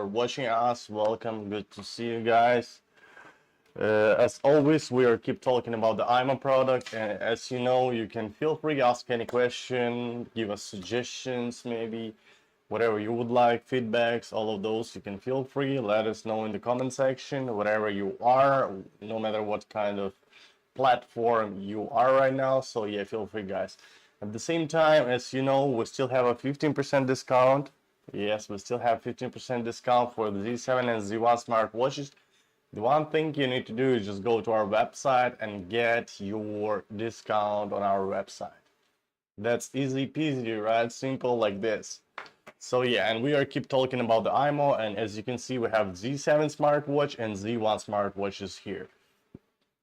for watching us. Welcome, good to see you guys. As always, we are keep talking about the imoo product, and as you know, you can feel free to ask any question, give us suggestions, maybe whatever you would like, feedbacks, all of those. You can feel free. Let us know in the comment section, whatever you are, no matter what kind of platform you are right now. So yeah, feel free, guys. At the same time, as you know, we still have a 15% discount. Yes, we still have 15% discount for the Z7 and Z1 smartwatches. The one thing you need to do is just go to our website and get your discount on our website. That's easy peasy, right? Simple like this. So yeah, and we are keep talking about the imoo, and as you can see, we have Z7 smartwatch and Z1 smartwatches here.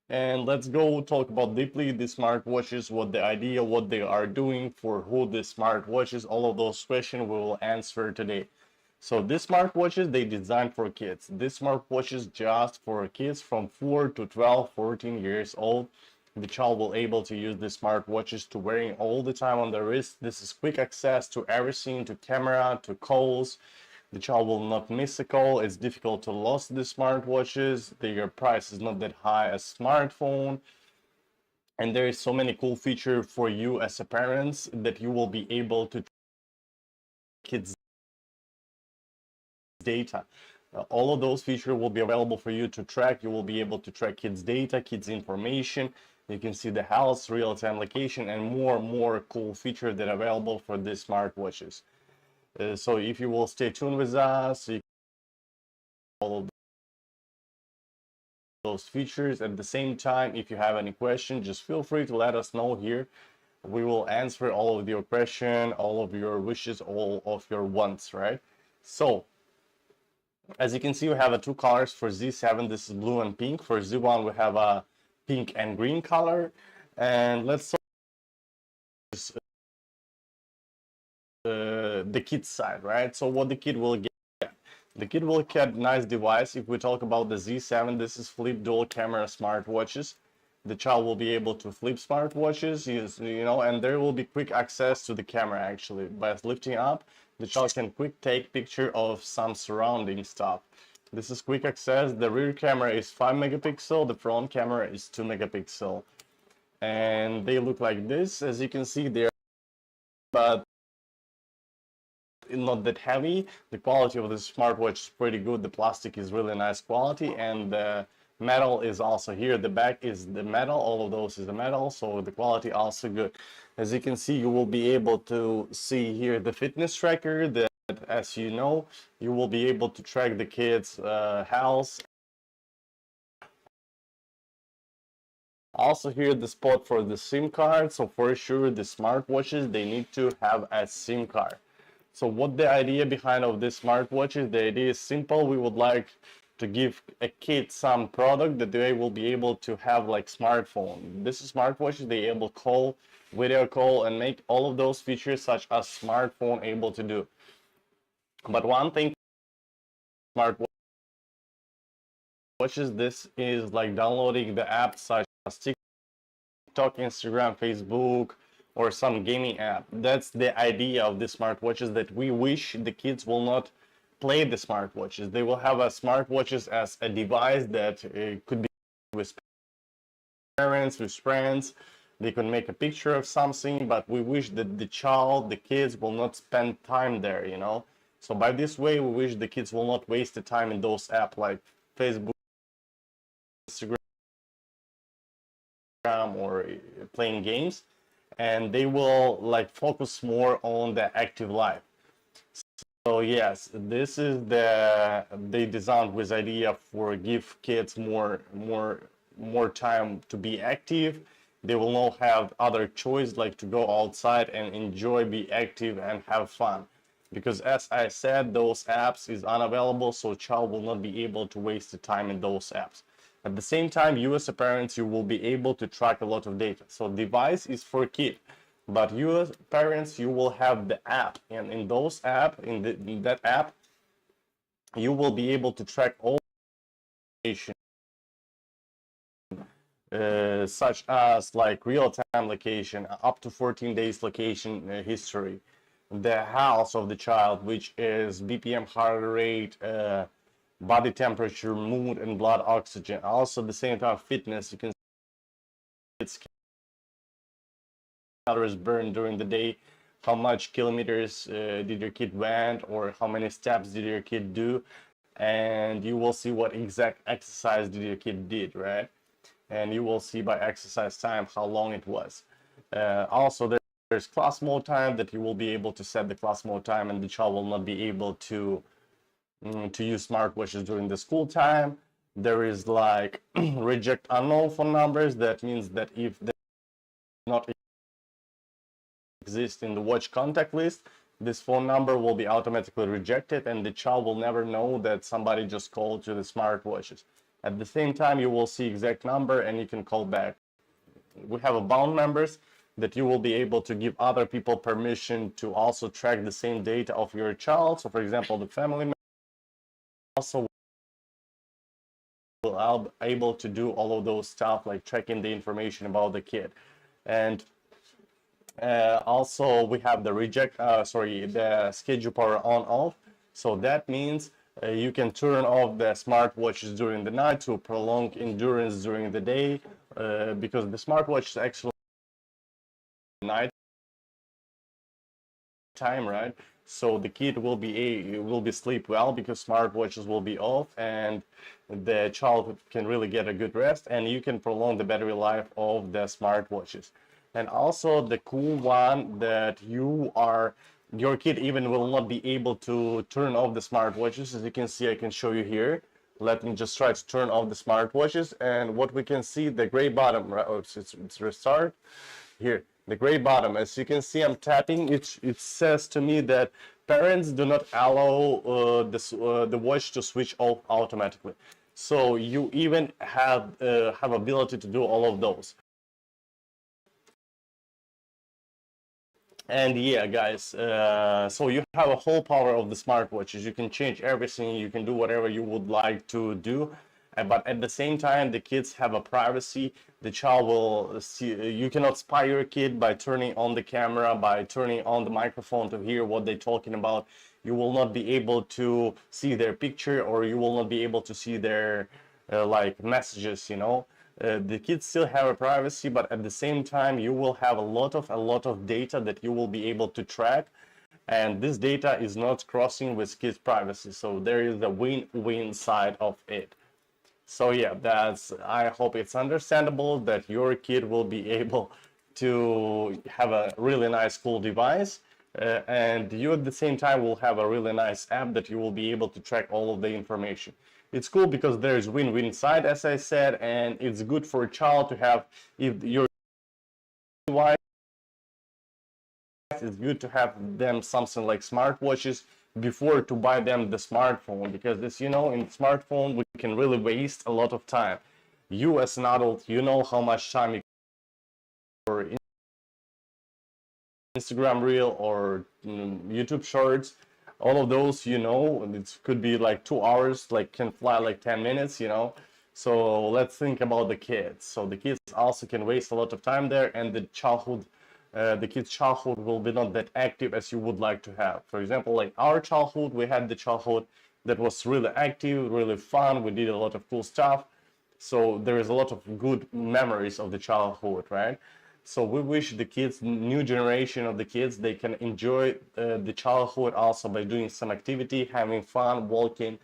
And let's go talk about deeply the smartwatches, what the idea, what they are doing, for who the smartwatches, all of those questions we will answer today. So these smartwatches, they designed for kids. This smartwatches just for kids from 4 to 12, 14 years old. The child will able to use the smartwatches to wearing all the time on the wrist. This is quick access to everything, to camera, to calls. The child will not miss a call. It's difficult to lose the smartwatches. Their price is not that high as smartphone. And there is so many cool features for you as a parents that you will be able to kids data. All of those features will be available for you to track. You will be able to track kids data, kids information. You can see the health, real-time location, and more cool features that are available for these smartwatches. So if you will stay tuned with us, you can follow those features. At the same time, if you have any questions, just feel free to let us know here. We will answer all of your questions, all of your wishes, all of your wants, right? So as you can see, we have two colors for Z7. This is blue and pink. For Z1, we have a pink and green color. And let's start with the kid's side, right? So what the kid will get. The kid will get a nice device. If we talk about the Z7, this is flip dual camera smartwatches. The child will be able to flip smartwatches, and there will be quick access to the camera actually. By lifting up, the child can quick take picture of some surrounding stuff. This is quick access. The rear camera is 5 megapixel, the front camera is 2 megapixel. And they look like this. As you can see, they're but not that heavy. The quality of the smartwatch is pretty good. The plastic is really nice quality, and the metal is also here. The back is the metal, all of those is the metal, so the quality also good. As you can see, you will be able to see here the fitness tracker that, as you know, you will be able to track the kids' health. Also here the spot for the SIM card. So for sure the smartwatches, they need to have a SIM card. So what the idea behind of this smartwatches, the idea is simple. We would like to give a kid some product that they will be able to have like smartphone. This is smartwatches, they able call, video call, and make all of those features such as smartphone able to do. But one thing smartwatches, this is like downloading the apps such as TikTok, Instagram, Facebook, or some gaming app. That's the idea of the smartwatches, that we wish the kids will not play the smartwatches. They will have a smartwatches as a device that could be with parents, with friends. They can make a picture of something, but we wish that the child, the kids will not spend time there, So by this way, we wish the kids will not waste the time in those apps like Facebook, Instagram, or playing games, and they will like focus more on the active life. So yes, this is they designed with idea for give kids more time to be active. They will not have other choice like to go outside and enjoy, be active, and have fun. Because as I said, those apps is unavailable, so child will not be able to waste the time in those apps. At the same time, you as a parent, you will be able to track a lot of data. So device is for kid, but you as parents, you will have the app, and in those app, in that app, you will be able to track all information, such as like real-time location, up to 14 days location history. the health of the child, which is BPM, heart rate, body temperature, mood, and blood oxygen. Also, at the same time, fitness. You can see its calories burned during the day, how much kilometers did your kid went, or how many steps did your kid do, and you will see what exact exercise did your kid did, right? And you will see by exercise time how long it was. Also, there's class mode time that you will be able to set the class mode time, and the child will not be able to use smartwatches during the school time. There is like reject unknown phone numbers. That means that if they not exist in the watch contact list, this phone number will be automatically rejected, and the child will never know that somebody just called to the smartwatches. At the same time, you will see exact number and you can call back. We have a bound members that you will be able to give other people permission to also track the same data of your child. So for example, the family member also will be able to do all of those stuff like tracking the information about the kid. And also we have the the schedule power on off. So that means you can turn off the smartwatches during the night to prolong endurance during the day, because the smartwatch is actually night time, right? So the kid will be sleep well because smartwatches will be off, and the child can really get a good rest, and you can prolong the battery life of the smartwatches. And also the cool one that your kid even will not be able to turn off the smartwatches. As you can see, I can show you here. Let me just try to turn off the smartwatches, and what we can see, the gray bottom, right? Oh, it's restart here. The gray bottom, as you can see, I'm tapping. It says to me that parents do not allow the watch to switch off automatically. So you even have ability to do all of those. And yeah, guys, so you have a whole power of the smartwatches. You can change everything. You can do whatever you would like to do. But at the same time, the kids have a privacy. The child will see. You cannot spy your kid by turning on the camera, by turning on the microphone to hear what they're talking about. You will not be able to see their picture, or you will not be able to see their like messages, you know. The kids still have a privacy, but at the same time you will have a lot of data that you will be able to track, and this data is not crossing with kids' privacy. So there is a win-win side of it. So yeah, I hope it's understandable that your kid will be able to have a really nice cool device, and you at the same time will have a really nice app that you will be able to track all of the information. It's cool because there's win-win side, as I said, and it's good for a child to have, if your device, it's good to have them something like smartwatches before to buy them the smartphone, because as you know, in smartphone we can really waste a lot of time. You as an adult, you know how much time you for Instagram reel or YouTube shorts, all of those, you know, it could be like 2 hours, like can fly like 10 minutes, you know. So let's think about the kids. So the kids also can waste a lot of time there, and the kid's childhood will be not that active as you would like to have. For example, like our childhood, we had the childhood that was really active, really fun. We did a lot of cool stuff. So there is a lot of good memories of the childhood, right? So we wish the kids, new generation of the kids, they can enjoy the childhood also by doing some activity, having fun, walking,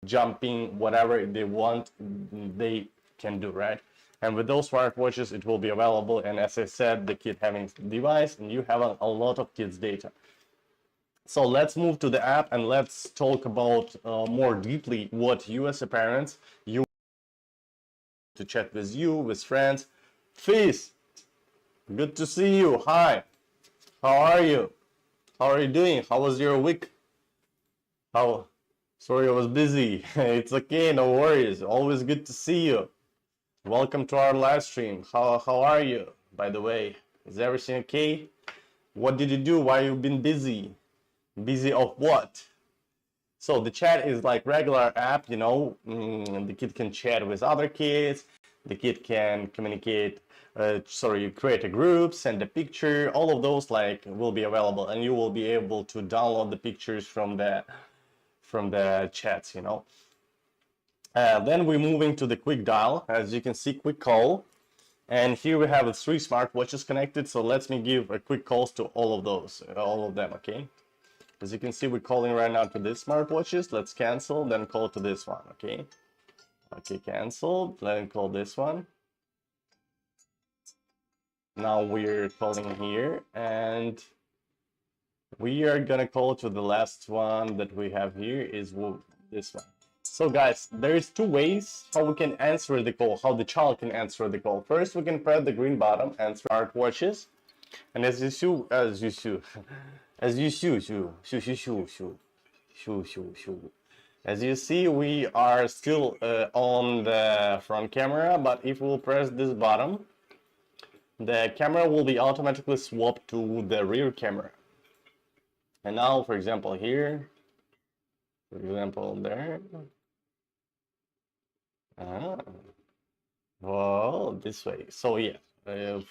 jumping, whatever they want, they can do, right? And with those smartwatches, it will be available. And as I said, the kid having the device, and you have a lot of kids' data. So let's move to the app and let's talk about more deeply what you as a parents, you to chat with you, with friends. Fizz, good to see you. Hi, how are you? How are you doing? How was your week? Sorry, I was busy. It's okay, no worries. Always good to see you. Welcome to our live stream. How are you? By the way, is everything okay? What did you do? Why you been busy? Busy of what? So the chat is like regular app, you know, the kid can chat with other kids. The kid can communicate, create a group, send a picture, all of those like will be available, and you will be able to download the pictures from the chats, you know. Then we're moving to the quick dial. As you can see, quick call. And here we have the 3 smartwatches connected. So let me give a quick calls to all of those, all of them, okay? As you can see, we're calling right now to these smartwatches. Let's cancel, then call to this one, okay? Okay, cancel, then call this one. Now we're calling here, and we are gonna call to the last one that we have here is this one. So guys, there is 2 ways how we can answer the call, how the child can answer the call. First, we can press the green button and smartwatches, and as you see, we are still on the front camera, but if we'll press this button, the camera will be automatically swapped to the rear camera. And now, for example, here, for example, there. Well, this way. So yeah,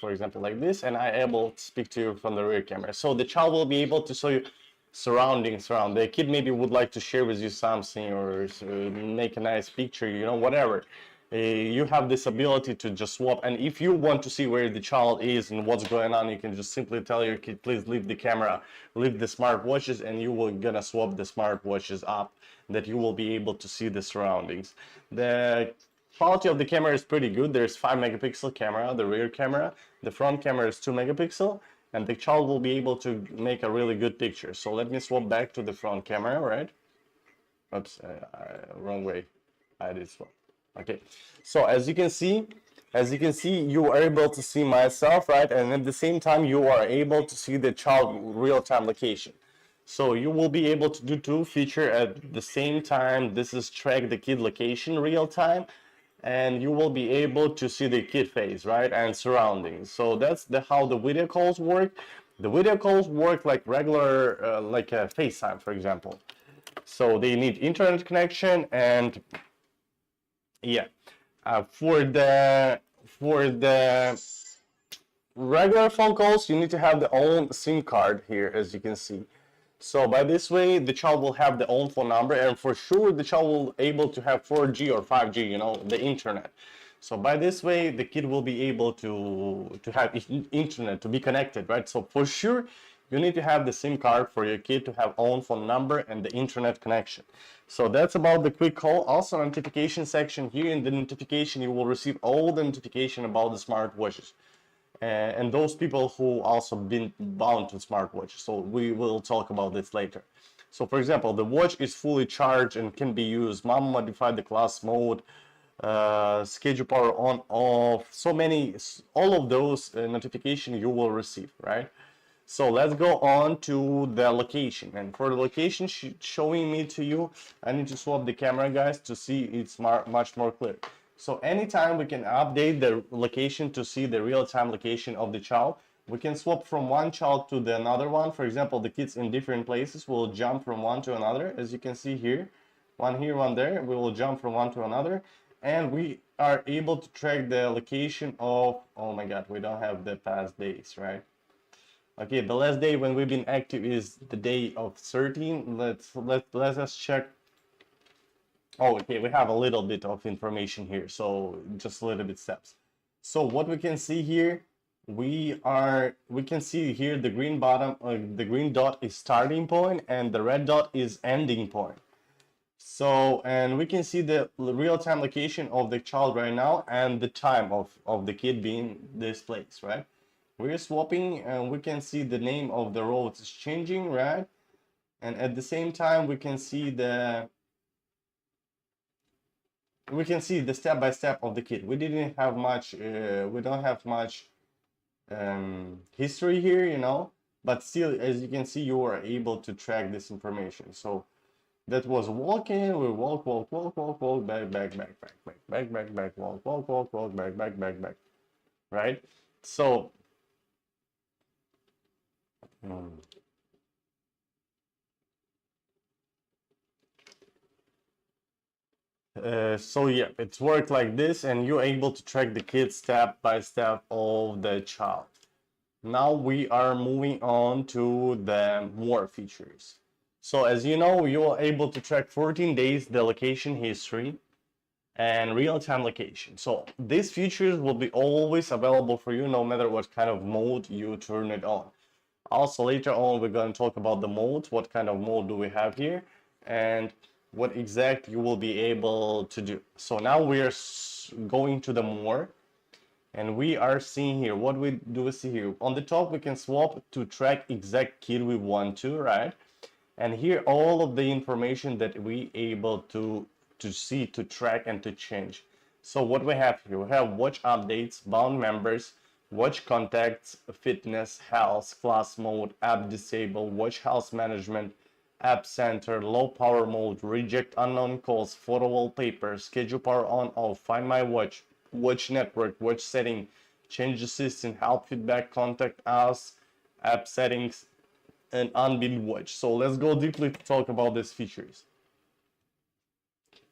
for example, like this, and I able to speak to you from the rear camera. So the child will be able to show you surroundings around. The kid maybe would like to share with you something or make a nice picture, you know, whatever. You have this ability to just swap, and if you want to see where the child is and what's going on, you can just simply tell your kid, please leave the camera, leave the smartwatches, and you will gonna swap the smartwatches up, that you will be able to see the surroundings. The quality of the camera is pretty good. There's 5 megapixel camera, the rear camera, the front camera is 2 megapixel, and the child will be able to make a really good picture. So let me swap back to the front camera, right? Oops, wrong way. I did swap. Okay, so as you can see, you are able to see myself, right? And at the same time, you are able to see the child real-time location. So you will be able to do 2 features at the same time. This is track the kid location real-time, and you will be able to see the kid face, right, and surroundings. So that's how the video calls work. The video calls work like regular, like a FaceTime, for example. So they need internet connection, and yeah, for the regular phone calls, you need to have the own SIM card here, as you can see. So by this way, the child will have the own phone number, and for sure the child will able to have 4G or 5G, you know, the internet. So by this way, the kid will be able to have internet, to be connected, right? So for sure, you need to have the SIM card for your kid to have own phone number and the internet connection. So that's about the quick call. Also, notification section here, in the notification, you will receive all the notification about the smartwatches. And those people who also been bound to smartwatches. So we will talk about this later. So for example, the watch is fully charged and can be used. Mom modified the class mode, schedule power on off, so many, all of those notifications you will receive, right? So let's go on to the location, and for the location showing me to you, I need to swap the camera, guys, to see it's much more clear. So anytime we can update the location to see the real-time location of the child, we can swap from one child to the another one. For example, the kids in different places will jump from one to another, as you can see here, one here, one there. We will jump from one to another, and we are able to track the location of, oh my god, we don't have the past days, right? Okay, the last day when we've been active is the day of 13. Let us check. Oh, okay, we have a little bit of information here, so just a little bit steps. So what we can see here, we can see here the green bottom, the green dot is starting point and the red dot is ending point. So, and we can see the real-time location of the child right now and the time of the kid being this place, right? We're swapping, and we can see the name of the roads is changing, right? And at the same time, we can see the step by step of the kid. We didn't have much, we don't have much history here, you know, but still, as you can see, you are able to track this information. So that was walking, we walk, back, back, walk, back, right? So So yeah, it's worked like this, and you're able to track the kids step by step of the child. Now we are moving on to the more features. So as you know, you are able to track 14 days the location history and real-time location. So these features will be always available for you no matter what kind of mode you turn it on. Also later on we're going to talk about the modes, what kind of mode do we have here, and what exactly you will be able to do. So now we are going to the more, and we are seeing here, what we do is see here, on the top we can swap to track exact kid we want to, right? And here all of the information that we able to see, to track and to change. So what we have here, we have watch updates, bound members, watch contacts, fitness, health, class mode, app disable, watch health management, app center, low power mode, reject unknown calls, photo wallpaper, schedule power on off, find my watch, watch network, watch setting, change assistant, help feedback, contact us, app settings, and unbind watch. So let's go deeply to talk about these features.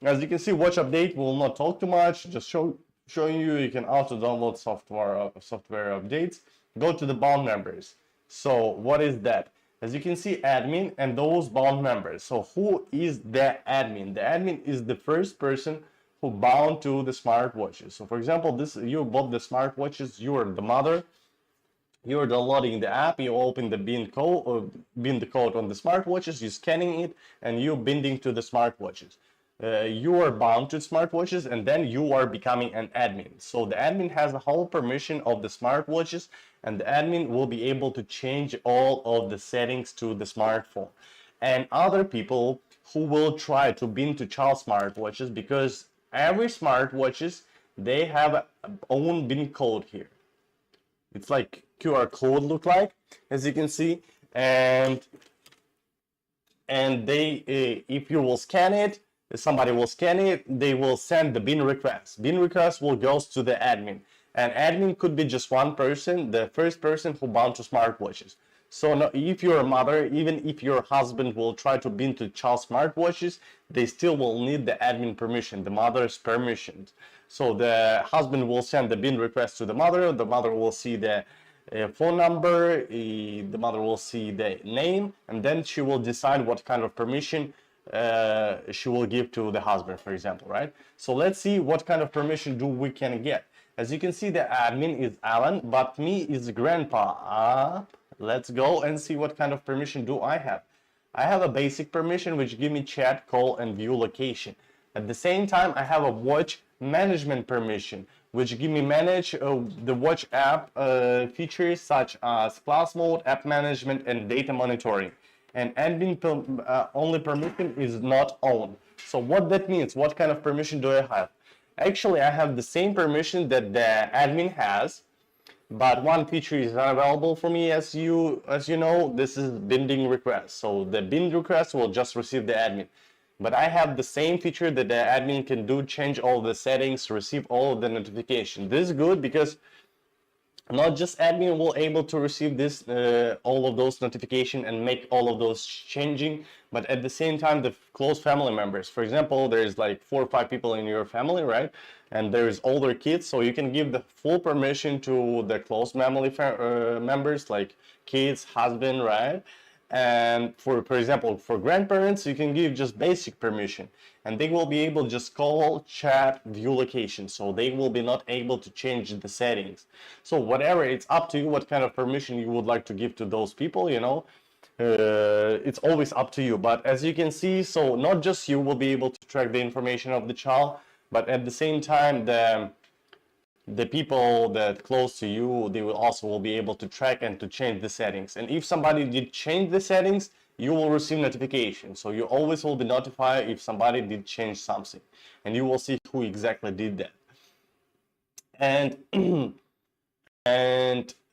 As you can see, watch update will not talk too much, just showing you can auto download software updates. Go to the bound members. So what is that? As you can see, admin and those bound members. So who is the admin? The admin is the first person who bound to the smartwatches. So for example, you bought the smartwatches, you are the mother, you're downloading the app, you open the bind code on the smartwatches, you're scanning it, and you're binding to the smartwatches. You are bound to smartwatches, and then you are becoming an admin. So the admin has the whole permission of the smartwatches, and the admin will be able to change all of the settings to the smartphone. And other people who will try to bind to child smartwatches, because every smartwatches, they have a own bind code here. It's like QR code look like, as you can see, and they if you will scan it, somebody will scan it, they will send the bind request. Bind request will go to the admin, and admin could be just one person, the first person who bound to smartwatches. So now, if you're a mother, even if your husband will try to bind to child smartwatches, they still will need the admin permission, the mother's permission. So the husband will send the bind request to the mother will see the phone number, the mother will see the name, and then she will decide what kind of permission she will give to the husband, for example, right? So let's see what kind of permission we can get. As you can see, the admin is Alan, but me is grandpa. Let's go and see what kind of permission do I have. I have a basic permission which give me chat, call, and view location. At the same time, I have a watch management permission which give me manage the watch app features such as class mode, app management, and data monitoring. And admin only permission is not on. So what that means, what kind of permission do I have? Actually, I have the same permission that the admin has, but one feature is not available for me. As you know, this is binding request. So the bind request will just receive the admin. But I have the same feature that the admin can do, change all the settings, receive all of the notification. This is good because not just admin will able to receive this all of those notification and make all of those changing, but at the same time the close family members. For example, there's like 4 or 5 people in your family, right? And there's older kids, so you can give the full permission to the close family members like kids, husband, right? And for example, for grandparents, you can give just basic permission, and they will be able to just call, chat, view location, so they will be not able to change the settings. So whatever, it's up to you what kind of permission you would like to give to those people, you know. It's always up to you. But as you can see, so not just you will be able to track the information of the child, but at the same time the people that close to you, they will be able to track and to change the settings. And if somebody did change the settings, you will receive notification. So you always will be notified if somebody did change something, and you will see who exactly did that. And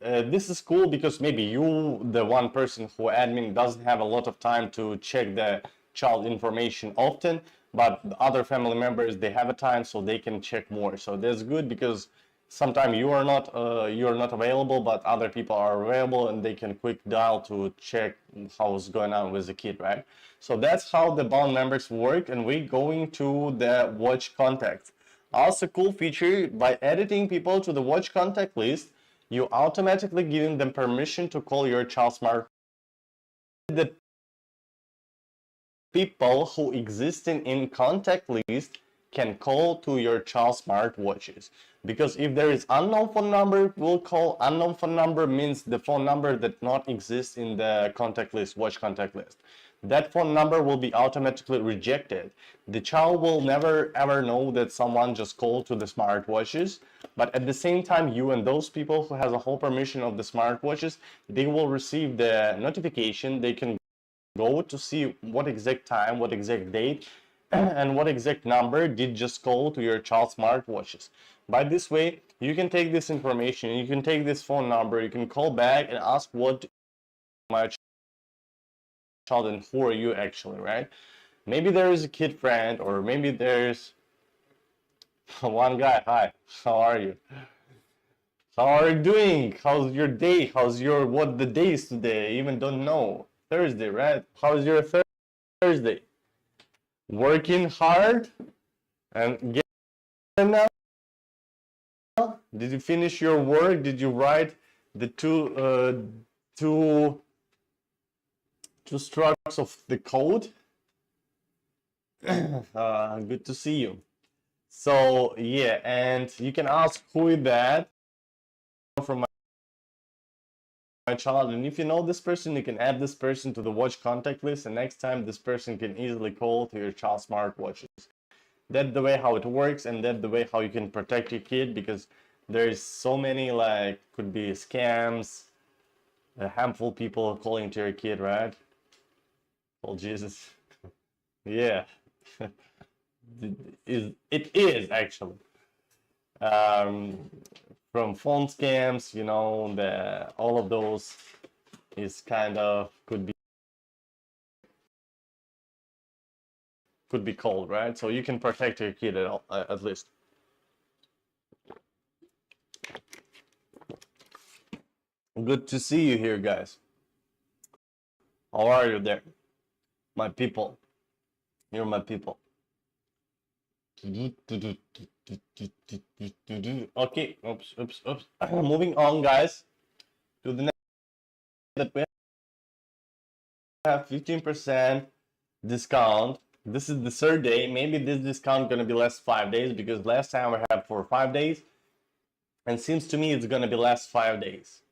this is cool because maybe you, the one person who admin, doesn't have a lot of time to check the child information often, but the other family members, they have a time, so they can check more. So that's good because sometimes you are not available, but other people are available, and they can quick dial to check how's going on with the kid, right? So that's how the bound members work, and we're going to the watch contact. Also, cool feature, by editing people to the watch contact list, you automatically giving them permission to call your child smart. The people who exist in contact list can call to your child smartwatches, because if there is unknown phone number, we'll call. Unknown phone number means the phone number that not exists in the contact list, watch contact list. That phone number will be automatically rejected. The child will never ever know that someone just called to the smartwatches, but at the same time, you and those people who has a whole permission of the smartwatches, they will receive the notification. They can go to see what exact time, what exact date, and what exact number did just call to your child's smartwatches. By this way, you can take this information, you can take this phone number, you can call back and ask what my child and who are you actually, right? Maybe there is a kid friend, or maybe there's one guy. Hi, how are you? How are you doing? How's your day? How's your, what the day is today? I even don't know. Thursday, right? How's your Thursday? Working hard and getting now? Did you finish your work? Did you write the two strokes of the code? Good to see you. So yeah, and you can ask who is that from my child, and if you know this person, you can add this person to the watch contact list, and next time this person can easily call to your child's smartwatches. That's the way how it works, and that's the way how you can protect your kid, because there's so many, like, could be scams, harmful people calling to your kid, right? Oh Jesus. Yeah. It is actually. From phone scams, you know, all of those is kind of could be called, right? So you can protect your kid at least. Good to see you here, guys. How are you there, my people? You're my people. Okay, oops. Moving on, guys, to the next, that we have 15% discount. This is the third day. Maybe this discount gonna be less 5 days, because last time we had for 5 days, and seems to me it's gonna be less 5 days.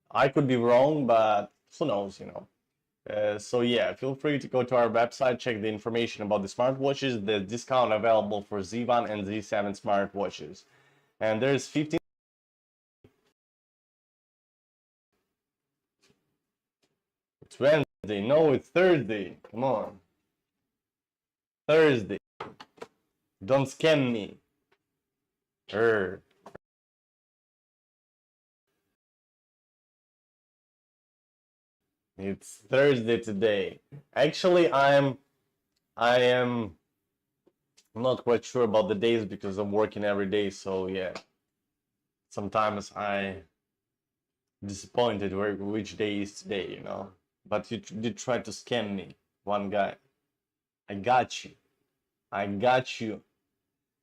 I could be wrong, but who knows, you know. So yeah, feel free to go to our website, check the information about the smartwatches, the discount available for Z1 and Z7 smartwatches. And there's 15. It's Wednesday. No, it's Thursday. Come on. Thursday. Don't scam me. It's Thursday today. Actually, I am not quite sure about the days, because I'm working every day. So yeah, sometimes I disappointed which day is today, you know. But you did try to scam me, one guy. I got you. I got you.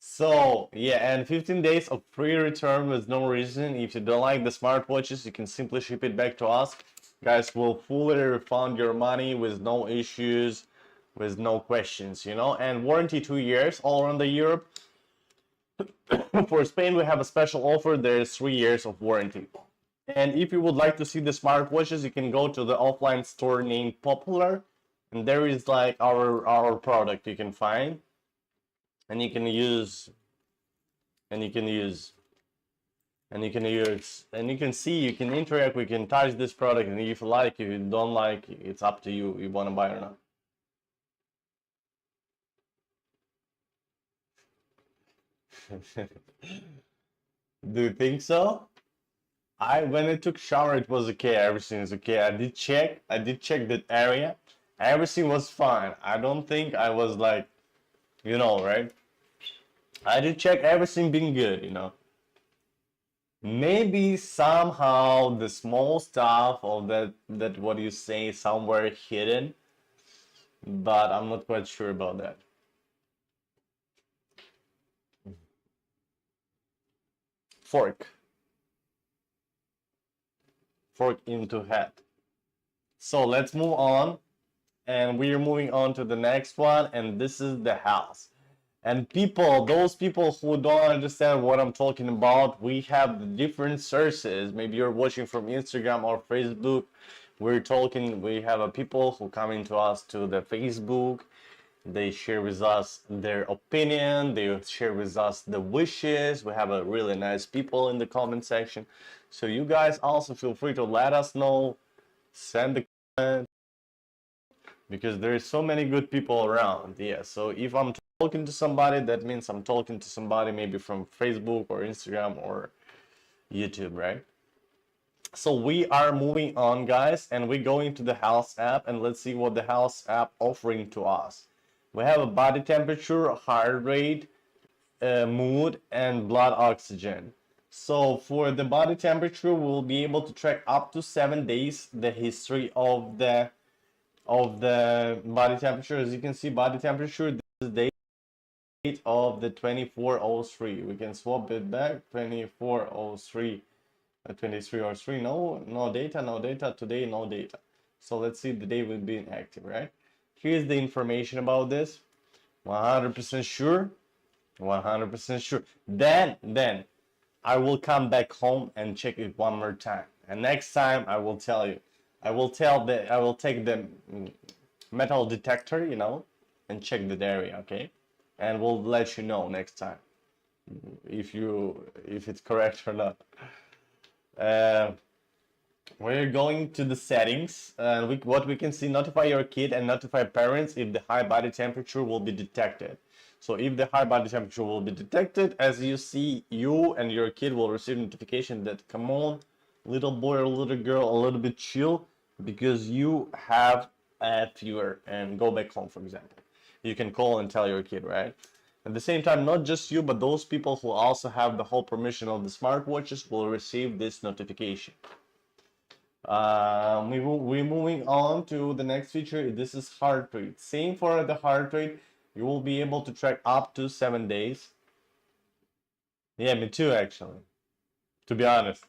So yeah, and 15 days of free return with no reason. If you don't like the smartwatches, you can simply ship it back to us. Guys, will fully refund your money with no issues, with no questions, you know. And warranty 2 years all around the Europe. For Spain, we have a special offer. There's 3 years of warranty. And if you would like to see the smartwatches, you can go to the offline store named Popular, and there is like our product you can find, and you can use, and you can see, you can interact, we can touch this product, and if you like, if you don't like, it's up to you, you want to buy or not. Do you think so? When I took shower, it was okay, everything is okay. I did check that area, everything was fine. I don't think I was like, you know, right? I did check everything being good, you know. Maybe somehow the small stuff of that what you say somewhere hidden, but I'm not quite sure about that. Fork. Fork into head. So let's move on, and we're moving on to the next one, and this is the house. And people, those people who don't understand what I'm talking about, we have different sources. Maybe you're watching from Instagram or Facebook. We have a people who come into us to the Facebook. They share with us their opinion. They share with us the wishes. We have a really nice people in the comment section. So you guys also feel free to let us know, send the comment, because there is so many good people around. Yeah, so if I'm talking to somebody, that means I'm talking to somebody maybe from Facebook or Instagram or YouTube, right? So we are moving on, guys, and we go into the health app, and let's see what the health app offering to us. We have a body temperature, heart rate, mood, and blood oxygen. So for the body temperature, we'll be able to track up to 7 days the history of the body temperature. As you can see, body temperature, this is the date of the 2403. We can swap it back, 2403, 2303. No data, today no data. So let's see the day will be inactive, right? Here's the information about this. 100% sure, 100% sure. Then I will come back home and check it one more time. And next time I will tell you. I will take the metal detector, and check the area, okay? And we'll let you know next time if it's correct or not. We're going to the settings, and what we can see: notify your kid and notify parents if the high body temperature will be detected. So if the high body temperature will be detected, as you see, you and your kid will receive notification that, come on, little boy or little girl, a little bit chill, because you have a fever, and go back home, for example. You can call and tell your kid, right? At the same time, not just you, but those people who also have the whole permission of the smartwatches will receive this notification. We're moving on to the next feature. This is heart rate. Same for the heart rate. You will be able to track up to 7 days. Yeah, me too, actually. To be honest.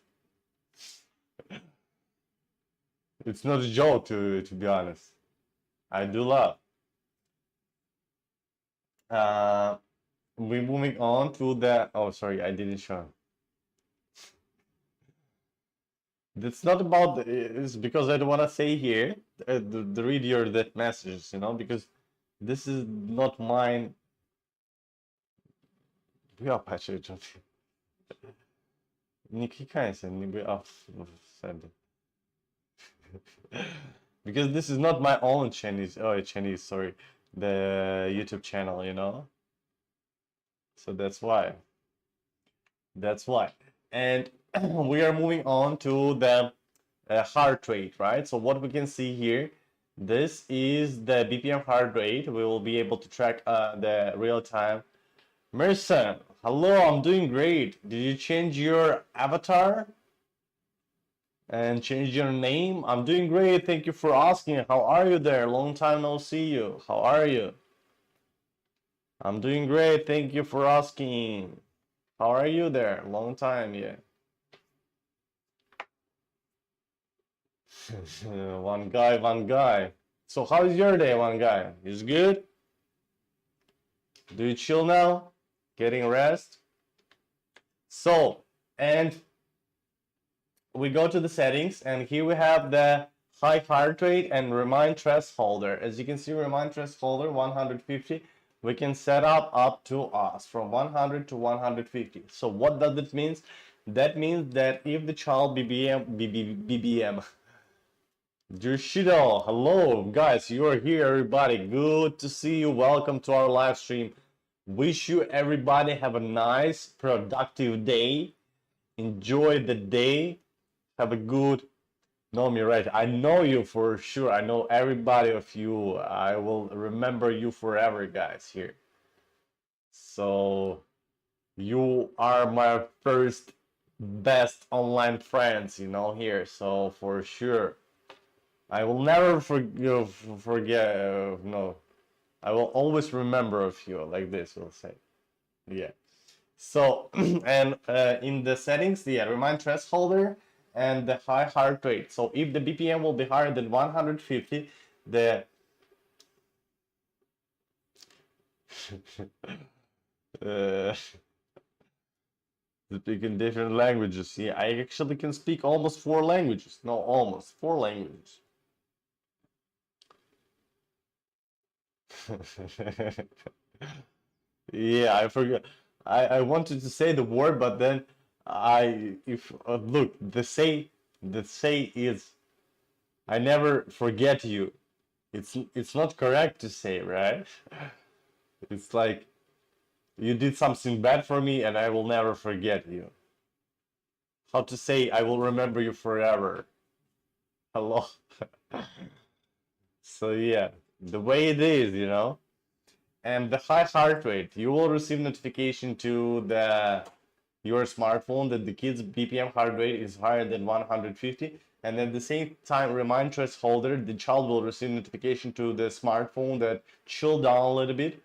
It's not a joke, to be honest. I do love. We're moving on to the. Oh, sorry, I didn't show. It's not about. It's because I don't want to say here the read your that messages, because this is not mine. Бля, паче, не кликайся, не be off. Because this is not my own Chinese, sorry, the YouTube channel, so that's why. And we are moving on to the heart rate, right? So what we can see here, this is the BPM heart rate. We will be able to track the real time. Merson, hello, I'm doing great. Did you change your avatar and change your name? I'm doing great. Thank you for asking. How are you there? Long time no see you. How are you? I'm doing great. Thank you for asking. How are you there? Long time, yeah. One guy. So how is your day, one guy? Is good? Do you chill now? Getting rest? So, and we go to the settings, and here we have the high heart rate and remind thresholder. As you can see, remind thresholder 150. We can set up to us from 100 to 150. So what does that mean? That means that if the child BBM Jushido, hello guys, you are here, everybody. Good to see you. Welcome to our live stream. Wish you everybody have a nice, productive day. Enjoy the day. Have a good. Know me, right? I know you for sure. I know everybody of you. I will remember you forever, guys, here. So you are my first best online friends, you know, here. So for sure, I will never forget. No, I will always remember of you like this. We'll say, yeah. So and in the settings, yeah, remind thresholder and the high heart rate. So if the BPM will be higher than 150, the uh, speaking different languages. Yeah, I actually can speak almost 4 languages. No, almost 4 languages. Yeah, I forgot. I wanted to say the word, but then I if look the say is I never forget you. It's not correct to say, right? It's like you did something bad for me and I will never forget you. How to say I will remember you forever. Hello. So yeah, the way it is, you know. And the high heart rate, you will receive notification to the your smartphone that the kid's BPM heart rate is higher than 150. And at the same time, remind holder, the child will receive notification to the smartphone that chill down a little bit.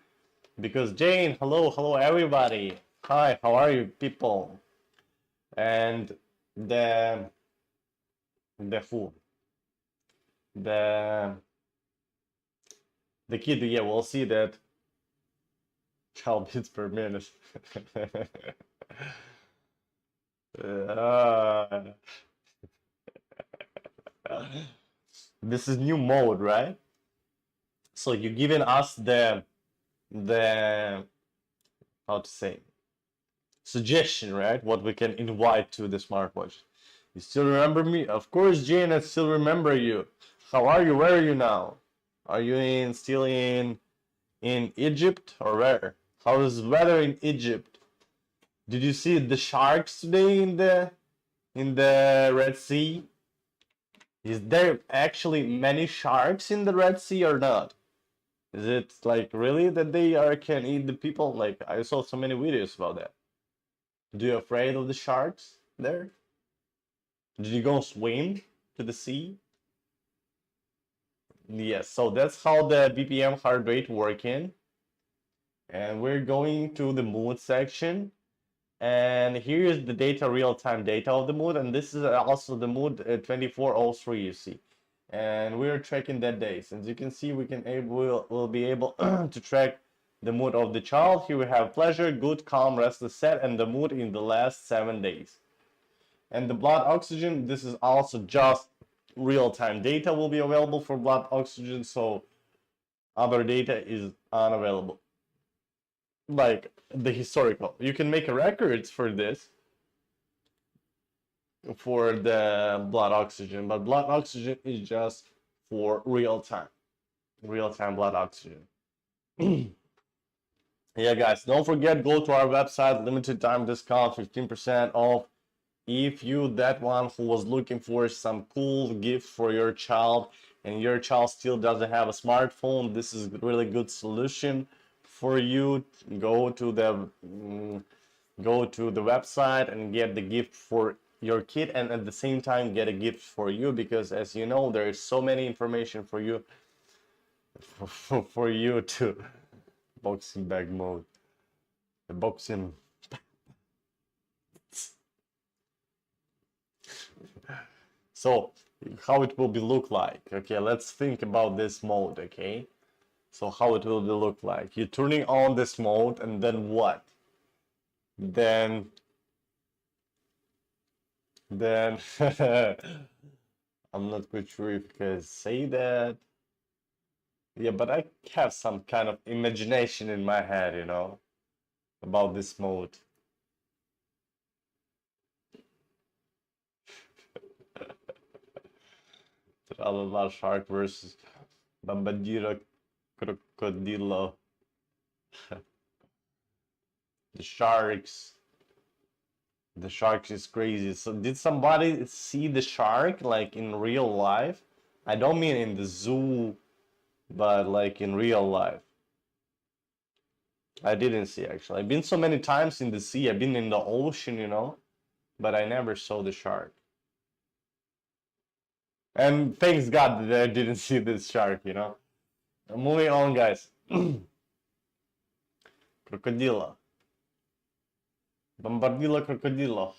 Because Jane, hello everybody. Hi, how are you people? And the the who? The the kid, yeah, we'll see that 12 beats per minute. Uh, this is new mode, right? So you're giving us the how to say suggestion, right? What we can invite to the smartwatch. You still remember me? Of course, Jane, I still remember you. How are you? Where are you now? Are you still in Egypt or where? How is the weather in Egypt? Did you see the sharks today in the Red Sea? Is there actually many sharks in the Red Sea or not? Is it like really that they are can eat the people? Like I saw so many videos about that. Do you afraid of the sharks there? Did you go swim to the sea? Yes, so that's how the BPM heart rate working. And we're going to the mood section. And here is the data, real-time data of the mood. And this is also the mood 2403, you see. And we're tracking that days. As you can see, we'll be able to track the mood of the child. Here we have pleasure, good, calm, restless, sad, and the mood in the last 7 days. And the blood oxygen, this is also just real-time data will be available for blood oxygen, so other data is unavailable. Like the historical. You can make records for this for the blood oxygen, but blood oxygen is just for real-time blood oxygen. Yeah, guys, don't forget, go to our website, limited time discount, 15% off. If you that one who was looking for some cool gift for your child and your child still doesn't have a smartphone, this is a really good solution for you. Go to the website and get the gift for your kid, and at the same time get a gift for you, because as you know there is so many information for you for you to boxing bag mode, the boxing. So how it will be look like? Okay, let's think about this mode. Okay, so how it will be look like? You're turning on this mode, and then what? Then I'm not quite sure if you can say that. Yeah, but I have some kind of imagination in my head, about this mode. Tralala Shark versus Bambadira Crocodilo. The sharks. The shark is crazy. So did somebody see the shark like in real life? I don't mean in the zoo, but like in real life. I didn't see actually. I've been so many times in the sea. I've been in the ocean. but I never saw the shark. And thanks God that I didn't see this shark, you know. Moving on, guys. Crocodilo. Bombardilo crocodilo.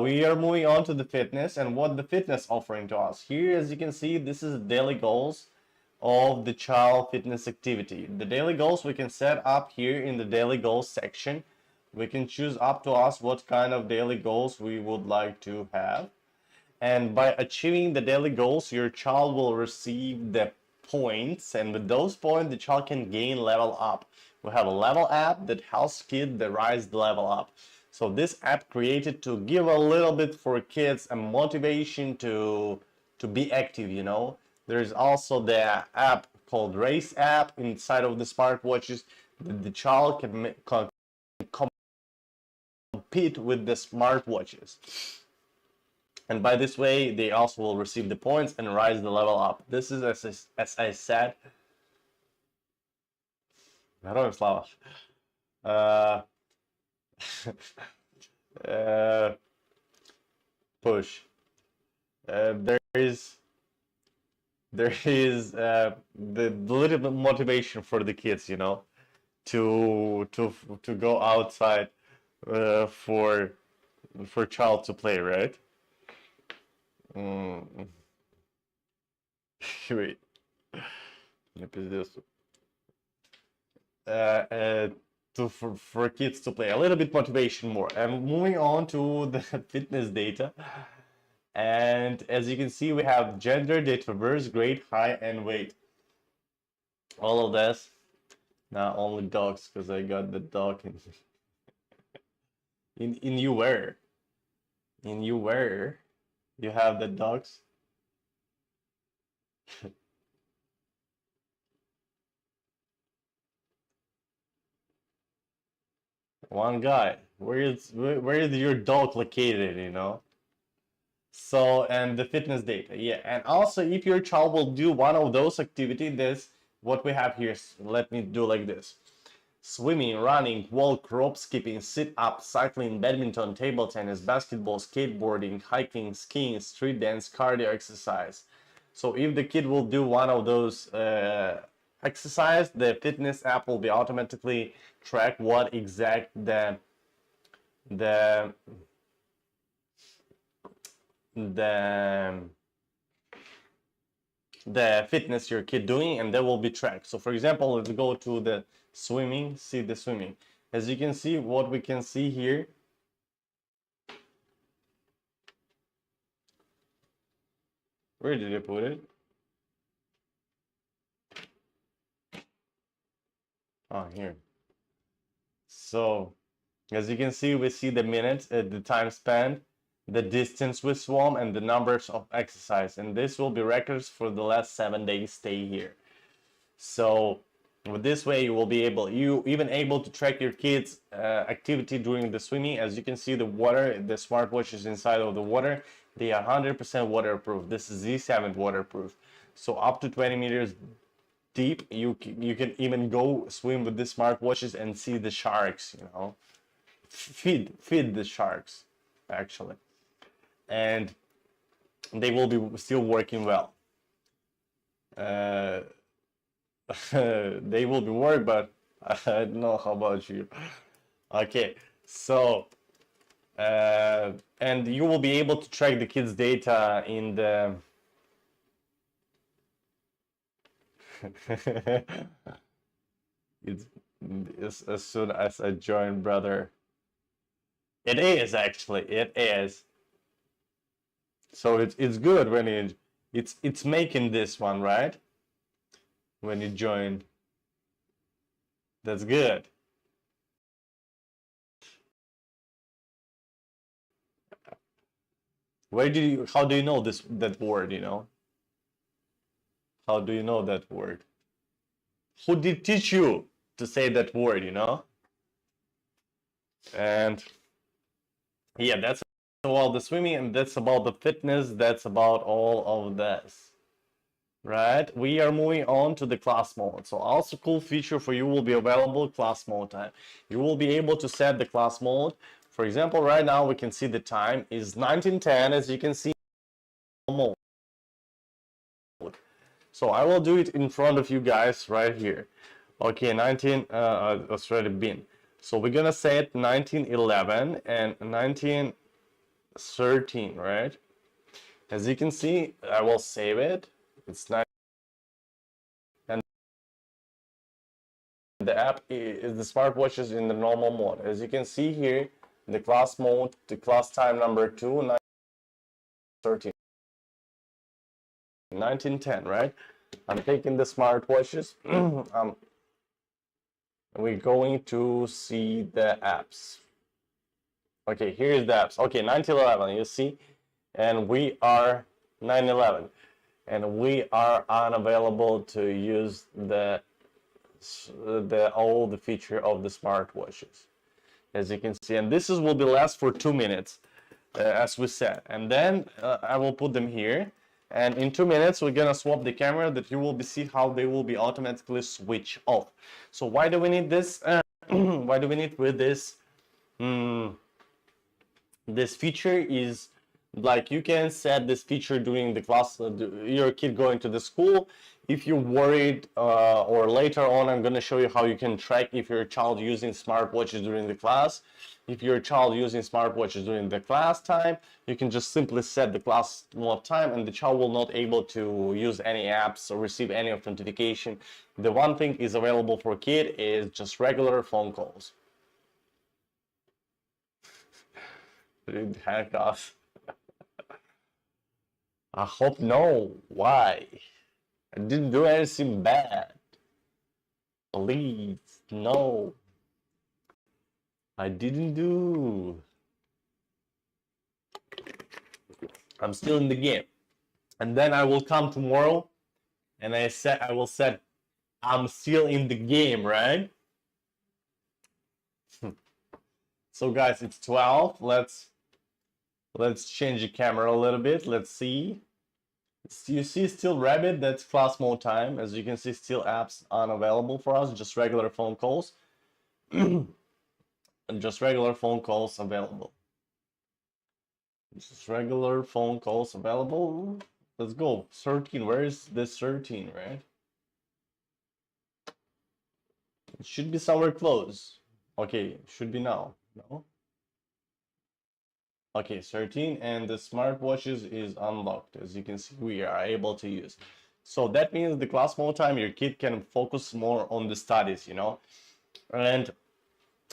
We are moving on to the fitness and what the fitness offering to us. Here, as you can see, this is daily goals of the child fitness activity. The daily goals we can set up here in the daily goals section. We can choose up to us what kind of daily goals we would like to have. And by achieving the daily goals, your child will receive the points, and with those points, the child can gain level up. We have a level app that helps kids to rise the level up. So this app created to give a little bit for kids a motivation to be active, you know. There's also the app called Race app inside of the smartwatches that the child can compete with the smartwatches. And by this way, they also will receive the points and rise the level up. This is, as I said, Героям слава. Push. There is the little bit motivation for the kids, you know, to go outside for child to play, right? Wait. Не пиздец. For kids to play a little bit motivation more. And moving on to the fitness data, and as you can see, we have gender, date of birth, grade, height, and weight. All of this. Not only dogs, because I got the dog in you where you have the dogs. One guy. Where is your dog located, you know? So, and the fitness data, yeah. And also, if your child will do one of those activities, this what we have here. Let me do like this: swimming, running, walk, rope skipping, sit up, cycling, badminton, table tennis, basketball, skateboarding, hiking, skiing, street dance, cardio exercise. So if the kid will do one of those exercise, the fitness app will be automatically track what exact the fitness your kid doing, and that will be tracked. So for example, let's go to the swimming, see the swimming. As you can see, what we can see here, where did you put it? Oh, here. So as you can see, we see the minutes, the time spent, the distance we swam, and the numbers of exercise, and this will be records for the last 7 days stay here. So with this way, you will be even able to track your kids activity during the swimming. As you can see, the water, the smartwatch is inside of the water. They are 100% waterproof. This is Z7 waterproof, so up to 20 meters deep, you can even go swim with the smartwatches and see the sharks, you know, feed the sharks actually, and they will be still working well. They will be work, but I don't know how about you. Okay, so and you will be able to track the kids' data in the it's as soon as I join, brother. It is actually, it is. So it's good when it's making this one, right? When you join. That's good. How do you know that word, you know? How do you know that word? Who did teach you to say that word, you know? And yeah, that's about the swimming, and that's about the fitness, that's about all of this. Right, we are moving on to the class mode. So also cool feature for you will be available, class mode time. You will be able to set the class mode For example, right now we can see the time is 19:10, as you can see. So I will do it in front of you guys right here. Okay, 19, it's already been. So we're gonna set 19:11 and 19:13, right? As you can see, I will save it. It's 9, and the app is the smartwatch is in the normal mode. As you can see here, the class mode, the class time number 2, 19:13, 19:10, right? I'm taking the smartwatches. We're going to see the apps. Okay, here's the apps. Okay, 19:11, you see, and we are 9:11, and we are unavailable to use all the feature of the smartwatches, as you can see. And this will be last for 2 minutes, as we said. And then I will put them here. And in 2 minutes, we're gonna swap the camera that you will see how they will be automatically switch off. So why do we need this? Why do we need with this? This feature is like you can set this feature during the class, your kid going to the school. If you're worried, or later on, I'm going to show you how you can track if your child using smartwatches during the class. If your child using smartwatches during the class time, you can just simply set the class mode time, and the child will not able to use any apps or receive any authentication. The one thing is available for kid is just regular phone calls. Hack off. I hope no. Why? I didn't do anything bad. Please, no. I didn't do. I'm still in the game. And then I will come tomorrow and I will say I'm still in the game, right? So guys, it's 12. Let's change the camera a little bit. Let's see. You see still rabbit, that's class mode time. As you can see, still apps unavailable for us, just regular phone calls. And just regular phone calls available. Just regular phone calls available. Let's go. 13. Where is this 13, right? It should be somewhere close. Okay, should be now. No? Okay, 13, and the smartwatches is unlocked. As you can see, we are able to use. So that means the class mode time, your kid can focus more on the studies, you know. And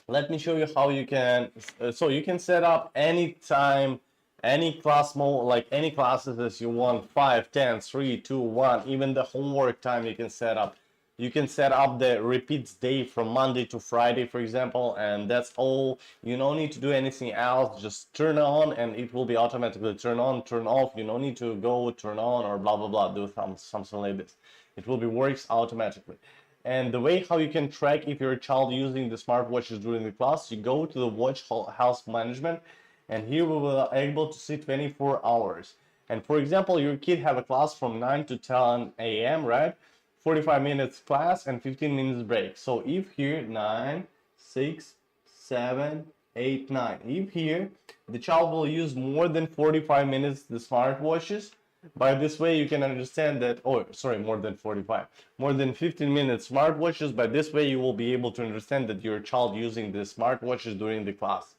let me show you how you can. So you can set up any time, any class mode, like any classes as you want, 5, 10, 3, 2, 1. Even the homework time you can set up. You can set up the repeats day from Monday to Friday, for example, and that's all. You don't need to do anything else. Just turn on and it will be automatically turn on, turn off. You don't need to go turn on or blah, blah, blah, do something like this. It will be works automatically. And the way how you can track if your child using the smartwatches during the class, you go to the watch house management, and here we will be able to see 24 hours. And for example, your kid have a class from 9 to 10 a.m., right? 45 minutes class and 15 minutes break. So if here 9, 6, 7, 8, 9, if here the child will use more than 45 minutes the smartwatches, by this way you can understand that, oh sorry, more than 45, more than 15 minutes smartwatches. By this way you will be able to understand that your child using the smartwatches during the class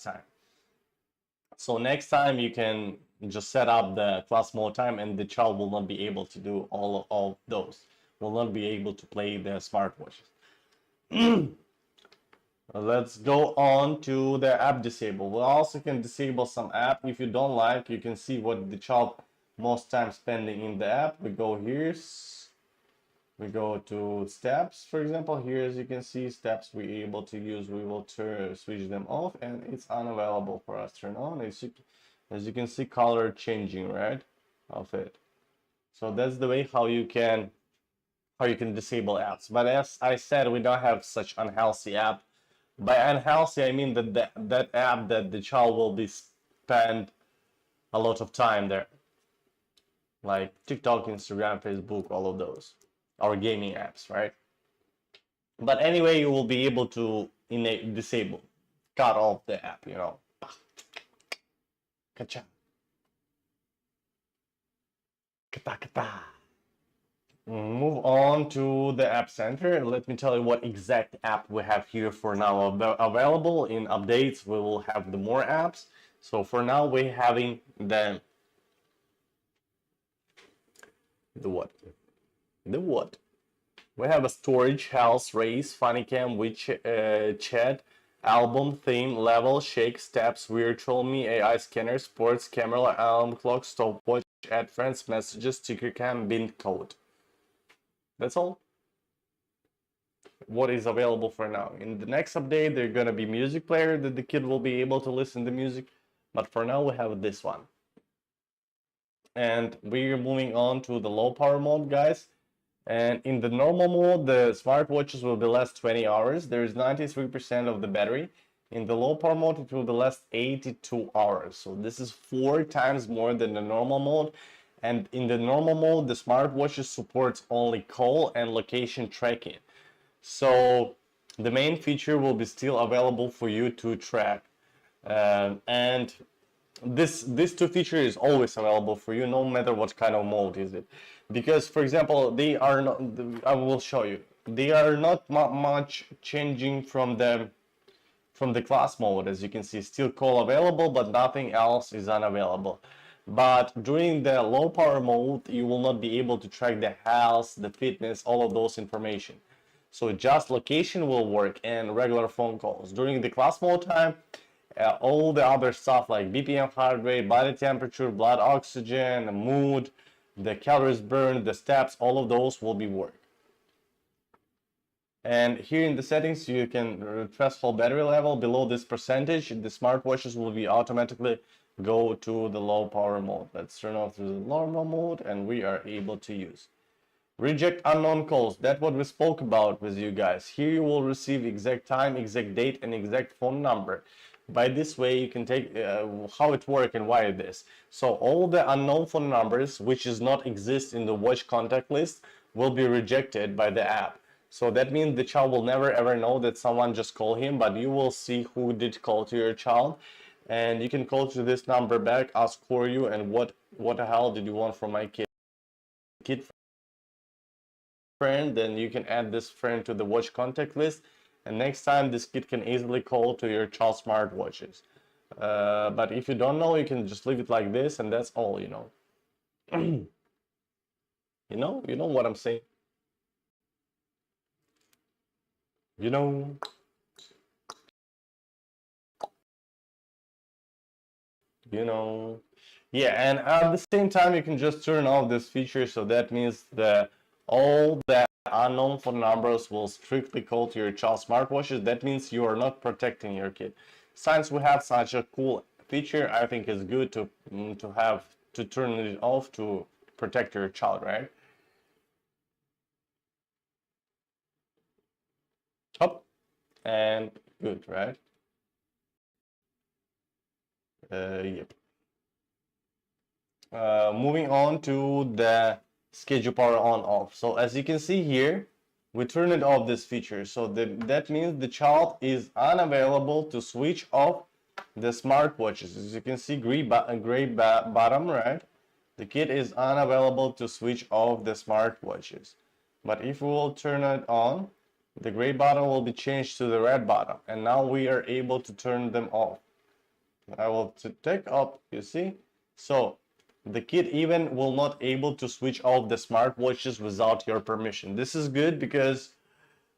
time. So next time you can just set up the class mode time, and the child will not be able to do all of those, will not be able to play the smartwatches. Let's go on to the app disable. We also can disable some app. If you don't like, you can see what the child most time spending in the app. We go here, we go to steps, for example. Here, as you can see, steps we're able to use, we will switch them off, and it's unavailable for us. Turn on. As you can see, color changing, right, of it. So that's the way how you can disable apps. But as I said, we don't have such unhealthy app. By unhealthy, I mean that app that the child will be spend a lot of time there, like TikTok, Instagram, Facebook, all of those, our gaming apps, right? But anyway, you will be able to disable. cut off the app, you know. Kacha. Kata kata. Move on to the app center. Let me tell you what exact app we have here for now available. In updates we will have the more apps. So for now we're having the what we have a storage, health, race, funny cam, which chat, album, theme, level, shake, steps, virtual me, AI scanner, sports, camera, alarm clock, stopwatch, add friends, messages, sticker cam, bin code. That's all what is available for now. In the next update, there's gonna be music player that the kid will be able to listen to music, but for now we have this one. And we're moving on to the low power mode, guys. And in the normal mode, the smartwatches will be last 20 hours. There is 93% of the battery. In the low power mode, it will be last 82 hours. So this is 4 times more than the normal mode. And in the normal mode, the smartwatches supports only call and location tracking. So the main feature will be still available for you to track. And this two feature is always available for you, no matter what kind of mode is it. Because, for example, they are not, I will show you, they are not much changing from the class mode. As you can see, still call available, but nothing else is unavailable. But during the low power mode, you will not be able to track the health, the fitness, all of those information. So just location will work and regular phone calls. During the class mode time, all the other stuff like BPM, heart rate, body temperature, blood oxygen, mood, the calories burned, the steps, all of those will be work. And here in the settings, you can threshold battery level. Below this percentage, the smartwatches will be automatically go to the low power mode. Let's turn off the normal mode and we are able to use. Reject unknown calls. That's what we spoke about with you guys. Here you will receive exact time, exact date, and exact phone number. By this way, you can take how it works and why it is. So all the unknown phone numbers, which does not exist in the watch contact list, will be rejected by the app. So that means the child will never ever know that someone just called him, but you will see who did call to your child. And you can call to this number back, ask for you, and what the hell did you want from my kid friend. Then you can add this friend to the watch contact list, and next time this kid can easily call to your child's smartwatches. But if you don't know, you can just leave it like this, and that's all, you know. you know what I'm saying. You know. Yeah, and at the same time you can just turn off this feature, so that means that all the unknown phone numbers will strictly call to your child's smartwatches. That means you are not protecting your kid. Since we have such a cool feature, I think it's good to have to turn it off to protect your child, right? Up and good, right? Yep. Moving on to the schedule power on off. So as you can see here, we turn it off this feature. So that means the child is unavailable to switch off the smartwatches. As you can see, gray bottom, right? The kid is unavailable to switch off the smartwatches. But if we will turn it on, the gray button will be changed to the red button, and now we are able to turn them off. I will take up, you see? So the kid even will not able to switch off the smartwatches without your permission. This is good because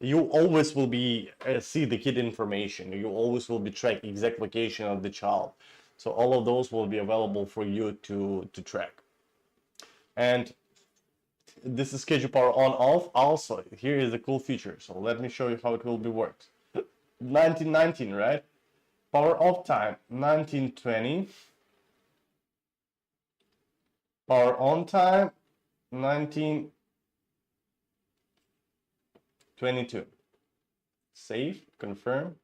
you always will be see the kid information. You always will be track exact location of the child. So all of those will be available for you to track. And this is schedule power on off. Also, here is a cool feature. So let me show you how it will be worked. 1919, right? Power off time 1920. Power on time 1922. Save, confirm.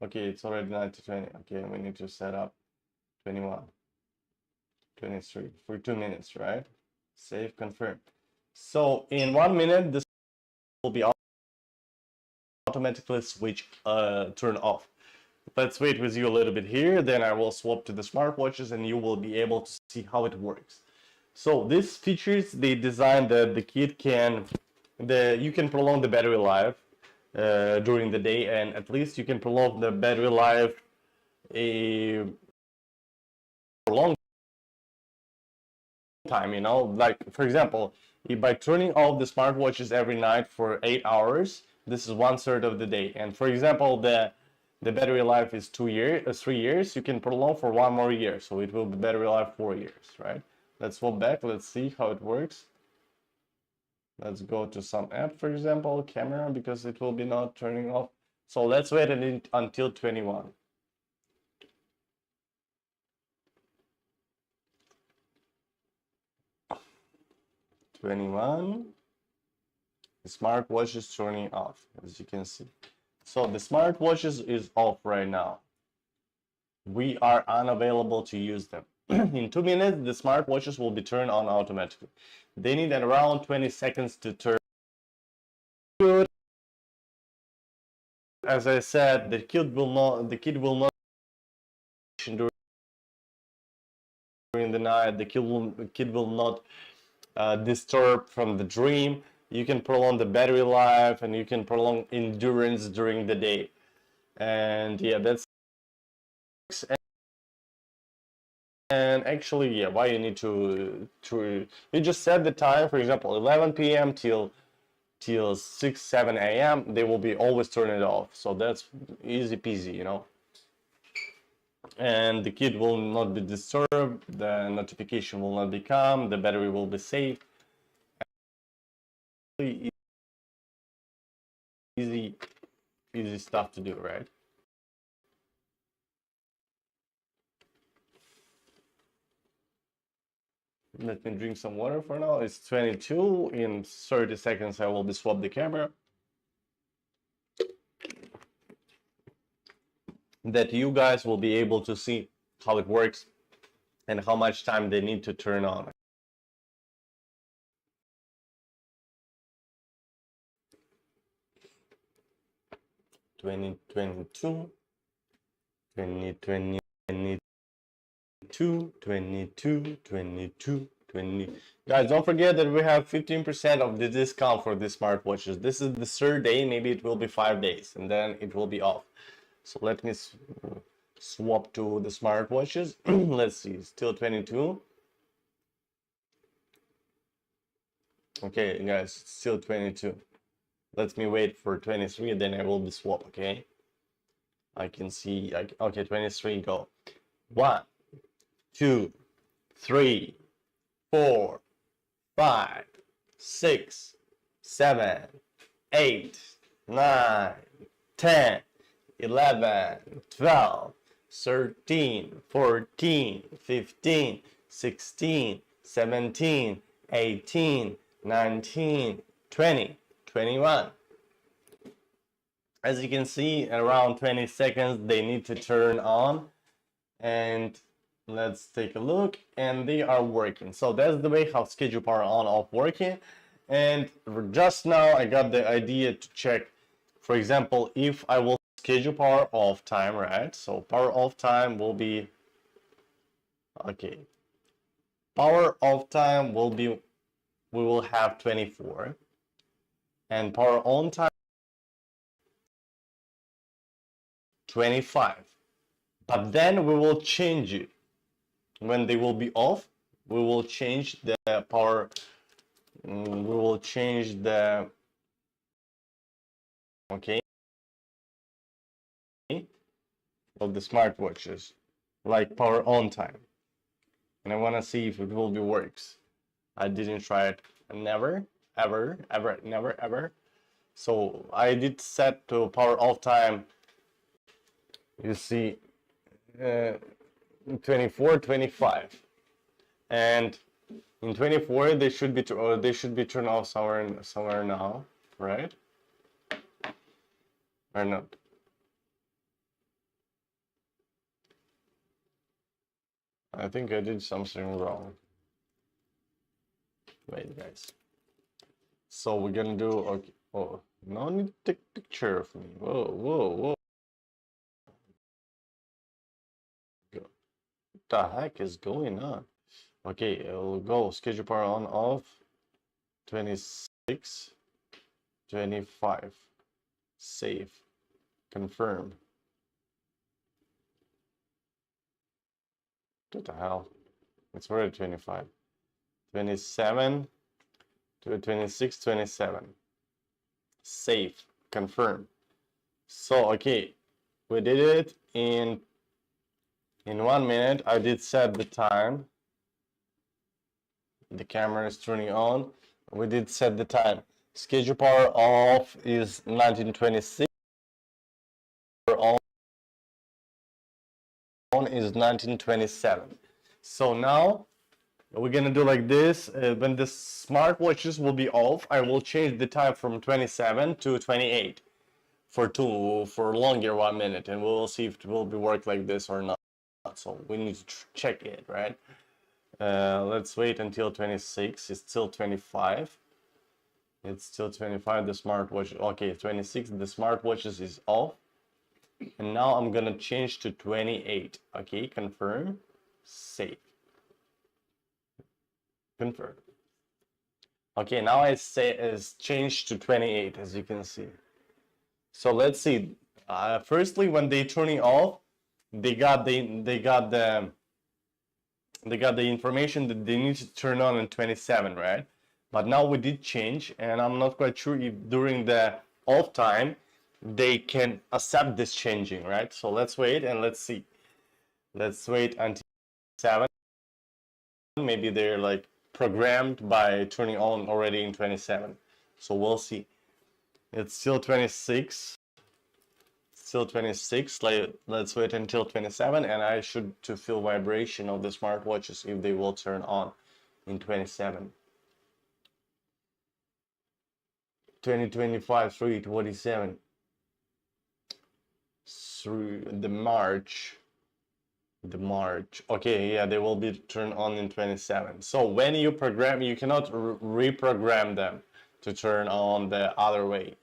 Okay, it's already 1920. Okay, we need to set up 21, 23 for 2 minutes, right? Save, confirm. So in 1 minute, this will be automatically switch turn off. let's wait with you a little bit here, then I will swap to the smartwatches and you will be able to see how it works. So these features, they designed that the kid can, you can prolong the battery life during the day, and at least you can prolong the battery life a long time, you know, like for example, by turning off the smartwatches every night for 8 hours, this is 1/3 of the day. And for example, the battery life is 3 years, you can prolong for 1 more year, so it will be battery life 4 years, right? Let's swap back, let's see how it works. Let's go to some app, for example, camera, because it will be not turning off. So let's wait until 21. The smartwatch is turning off, as you can see. So the smartwatches is off right now. We are unavailable to use them. In 2 minutes, the smartwatches will be turned on automatically. They need around 20 seconds to turn. As I said, the kid will not during the night. The kid will not disturb from the dream. You can prolong the battery life and you can prolong endurance during the day. And yeah, that's, and actually, yeah, why you need to you just set the time, for example, 11 p.m. till 6 7 a.m. they will be always turn it off, so that's easy peasy, you know, and the kid will not be disturbed, the notification will not become, the battery will be safe. Easy stuff to do, right? Let me drink some water for now. It's 22. In 30 seconds I will be swap the camera, that you guys will be able to see how it works and how much time they need to turn on. Twenty 22, 20. Guys, don't forget that we have 15% of the discount for these smartwatches. This is the third day, maybe it will be 5 days, and then it will be off. So let me swap to the smartwatches. Let's see, still 22. Okay, guys, still 22. Let me wait for 23, then I will be swap, okay? I can see, okay, 23, go. 1, 2, 3, 4, 5, 6, 7, 8, 9, 10, 11, 12, 13, 14, 15, 16, 17, 18, 19, 20, 21. As you can see, around 20 seconds they need to turn on, and let's take a look, and they are working. So that's the way how schedule power on off working. And just now I got the idea to check, for example, if I will schedule power off time, right? So power off time will be, okay, power off time will be, we will have 24, and power on time 25. But then we will change it. When they will be off, we will change the power, we will change the, okay, of the smartwatches, like power on time. And I want to see if it will be works. I didn't try it, never, ever, never, ever. So I did set to power off time, you see, 24, 25, and in 24 they should be turned off somewhere now, right? Or not? I think I did something wrong. Wait, guys. So we're gonna do, okay. Oh, no need to take a picture of me. Whoa, whoa, whoa. The heck is going on? Okay, it'll go schedule power on off 26 25 save confirm. What the hell? It's already 25 27 to 26 27 save confirm. So okay, we did it in 1 minute. I did set the time. The camera is turning on. We did set the time. Schedule power off is 1926. On is 1927. So now we're gonna do like this. When the smartwatches will be off, I will change the time from 27 to 28 for longer 1 minute, and we'll see if it will be work like this or not. So we need to check it, right? Let's wait until 26. It's still 25. It's still 25. The smartwatch, okay, 26. The smartwatches is off, and now I'm gonna change to 28. Okay, confirm, save, confirm. Okay, now I say it's changed to 28, as you can see. So let's see. Firstly, when they turning off, they got the information that they need to turn on in 27, right? But now we did change, and I'm not quite sure if during the off time they can accept this changing, right? So let's wait and let's see. Let's wait until 7. Maybe they're like programmed by turning on already in 27. So we'll see. It's still 26. Still 26. Let's wait until 27, and I should to feel vibration of the smartwatches if they will turn on in 27. 2025 327 through the March. Okay, yeah, they will be turned on in 27. So when you program, you cannot reprogram them to turn on the other way.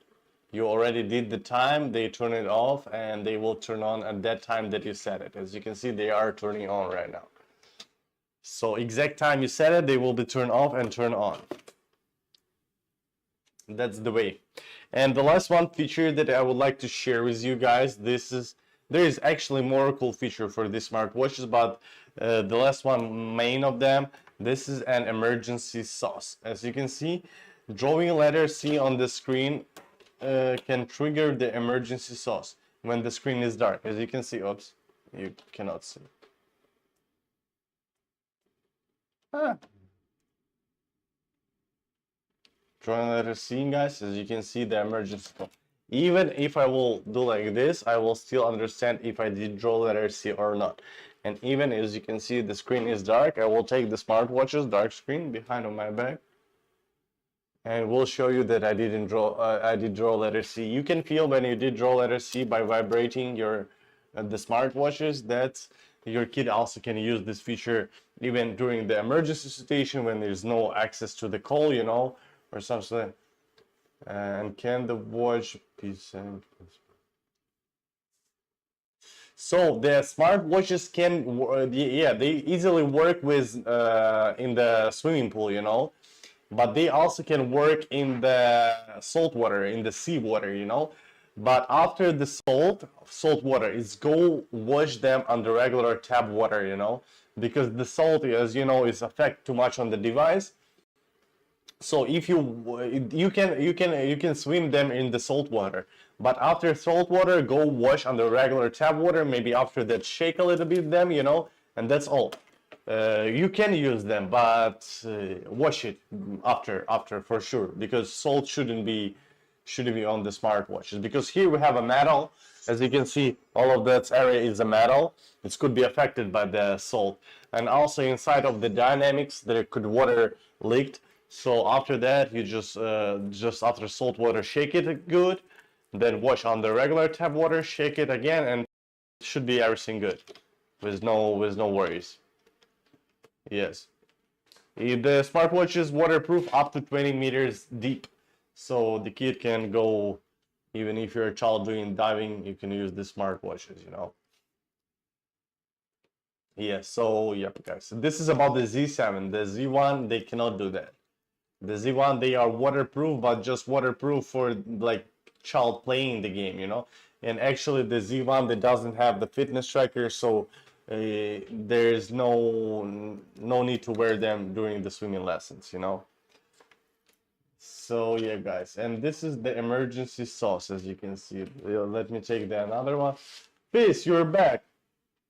You already did the time, they turn it off, and they will turn on at that time that you set it. As you can see, they are turning on right now. So exact time you set it, they will be turned off and turn on. That's the way. And the last one feature that I would like to share with you guys, there is actually more cool feature for these smartwatches, but the last one, main of them, this is an emergency SOS. As you can see, drawing a letter C on the screen can trigger the emergency SOS when the screen is dark. As you can see, oops, you cannot see. Drawing letter C, guys, as you can see, the emergency SOS. Even if I will do like this, I will still understand if I did draw letter C or not. And even as you can see, the screen is dark, I will take the smartwatch's dark screen behind on my back, and we'll show you that I did draw letter C. You can feel when you did draw letter C by vibrating your the smartwatches that your kid also can use this feature even during the emergency situation when there's no access to the call, you know, or something. And can the watch be sent? So the smartwatches can, yeah, they easily work with in the swimming pool, you know, but they also can work in the salt water, in the sea water, you know. But after the salt water, is go wash them under regular tap water, you know, because the salt, as you know, is affect too much on the device. So if you can swim them in the salt water, but after salt water, go wash under regular tap water. Maybe after that, shake a little bit them, you know, and that's all. You can use them, but wash it after for sure, because salt shouldn't be on the smartwatches, because here we have a metal. As you can see, all of that area is a metal. It could be affected by the salt, and also inside of the dynamics there could water leaked. So after that, you just after salt water, shake it good, then wash on the regular tap water, shake it again, and it should be everything good, with no worries. Yes, the smartwatch is waterproof up to 20 meters deep, so the kid can go. Even if you're a child doing diving, you can use the smartwatches, you know. Yeah, so yep, guys. So this is about the Z7. The Z1, they cannot do that. The Z1, they are waterproof, but just waterproof for like child playing the game, you know. And actually, the Z1, that doesn't have the fitness tracker, so there's no need to wear them during the swimming lessons, you know. So yeah, guys, and this is the emergency sauce, as you can see. Let me take the another one. Peace, you're back.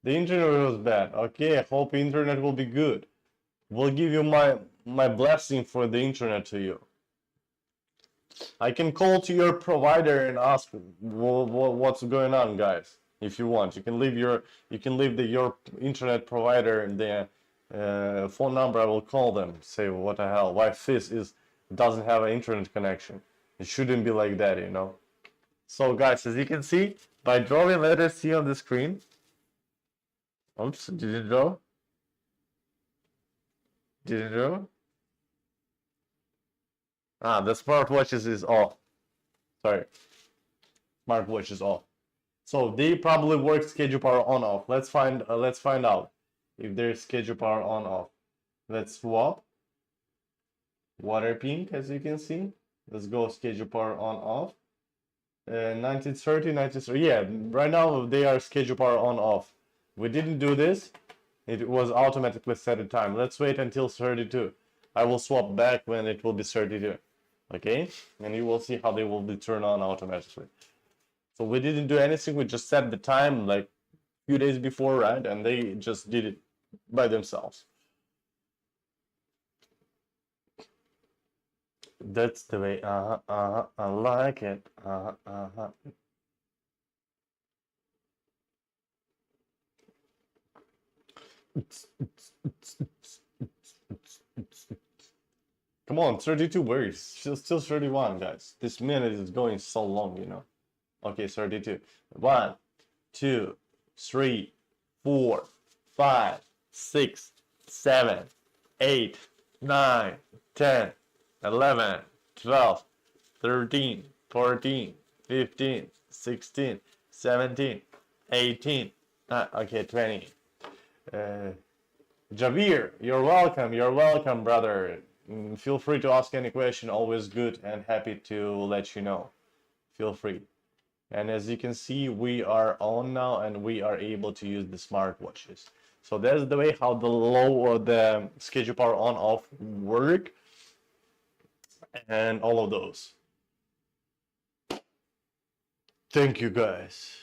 The internet was bad. Okay, I hope internet will be good. Will give you my blessing for the internet to you. I can call to your provider and ask what's going on, guys. If you want, you can leave your internet provider and the phone number. I will call them. Say what the hell? Why this doesn't have an internet connection? It shouldn't be like that, you know. So, guys, as you can see by drawing letter C on the screen. Oops, did it draw? Did it draw? Ah, the smartwatches is off. Sorry, smartwatch is off. So they probably work schedule power on off. Let's find out if there's schedule power on off. Let's swap. Water pink, as you can see. Let's go schedule power on off. 1930, 1930. Yeah, right now they are schedule power on off. We didn't do this. It was automatically set a time. Let's wait until 32. I will swap back when it will be 32. Okay? And you will see how they will be turned on automatically. So we didn't do anything. We just set the time like a few days before, right? And they just did it by themselves. That's the way. I like it. Come on, 32 words. Still 31, guys. This minute is going so long, you know. Okay, 32. 1, 2, 3, 4, 5, 6, 7, 8, 9, 10, 11, 12, 13, 14, 15, 16, 17, 18. Okay, 20. Javier, you're welcome, brother. Feel free to ask any question, always good and happy to let you know. Feel free. And as you can see, we are on now and we are able to use the smartwatches. So that's the way how the low or the schedule power on off work and all of those. Thank you, guys.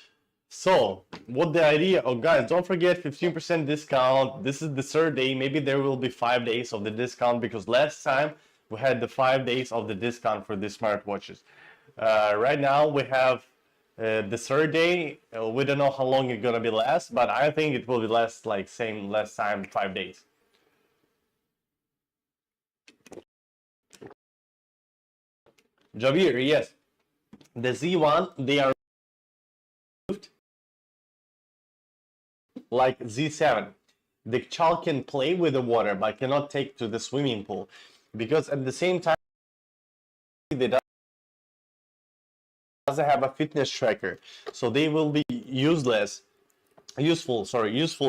So, what the idea? Oh, guys, don't forget 15% discount. This is the third day. Maybe there will be 5 days of the discount because last time we had the 5 days of the discount for these smartwatches. Right now we have the third day. We don't know how long it's gonna be last, but I think it will be last like same last time 5 days. Javier, yes, the Z1 they are like Z7. The child can play with the water but cannot take to the swimming pool because at the same time they doesn't have a fitness tracker, so they will be useful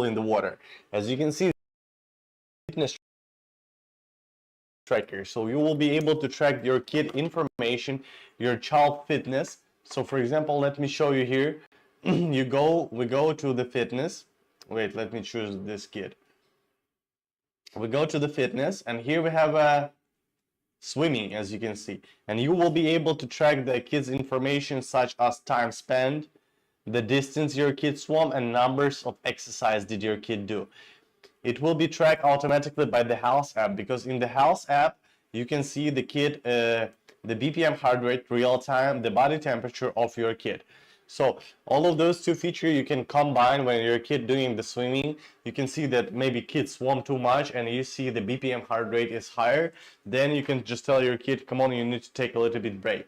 in the water. As you can see, fitness tracker, so you will be able to track your kid information, your child fitness. So for example, let me show you here. We go to the fitness. Wait, let me choose this kid. We go to the fitness and here we have a swimming, as you can see, and you will be able to track the kids information such as time spent, the distance your kid swam, and numbers of exercise did your kid do. It will be tracked automatically by the health app because in the health app you can see the kid the BPM heart rate real time, the body temperature of your kid. So all of those two features you can combine when your kid doing the swimming. You can see that maybe kids swam too much and you see the BPM heart rate is higher. Then you can just tell your kid, come on, you need to take a little bit break.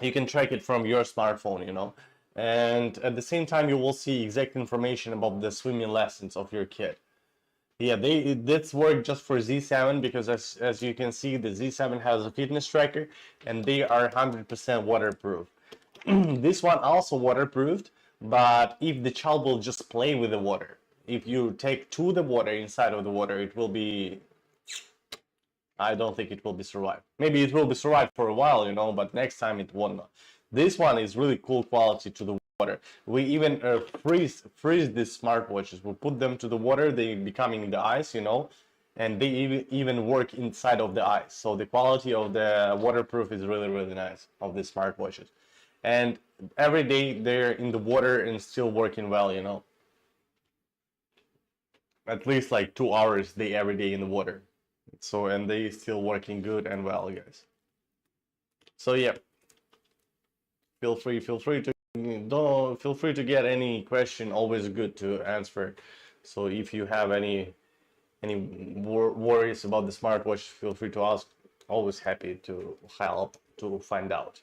You can track it from your smartphone, you know. And at the same time you will see exact information about the swimming lessons of your kid. Yeah, that's work just for Z7 because as you can see, the Z7 has a fitness tracker and they are 100% waterproof. This one also waterproofed, but if the child will just play with the water, if you take to the water, inside of the water, it will be, I don't think it will be survived. Maybe it will be survived for a while, but next time it won't. This one is really cool quality to the water. We even freeze these smartwatches. We put them to the water, they becoming the ice, and they even work inside of the ice. So the quality of the waterproof is really, really nice of the smartwatches. And every day they're in the water and still working well. At least like 2 hours they every day in the water. So, and they still working good and well, guys. So yeah, feel free to get any question, always good to answer. So if you have any worries about the smartwatch, feel free to ask. Always happy to help to find out.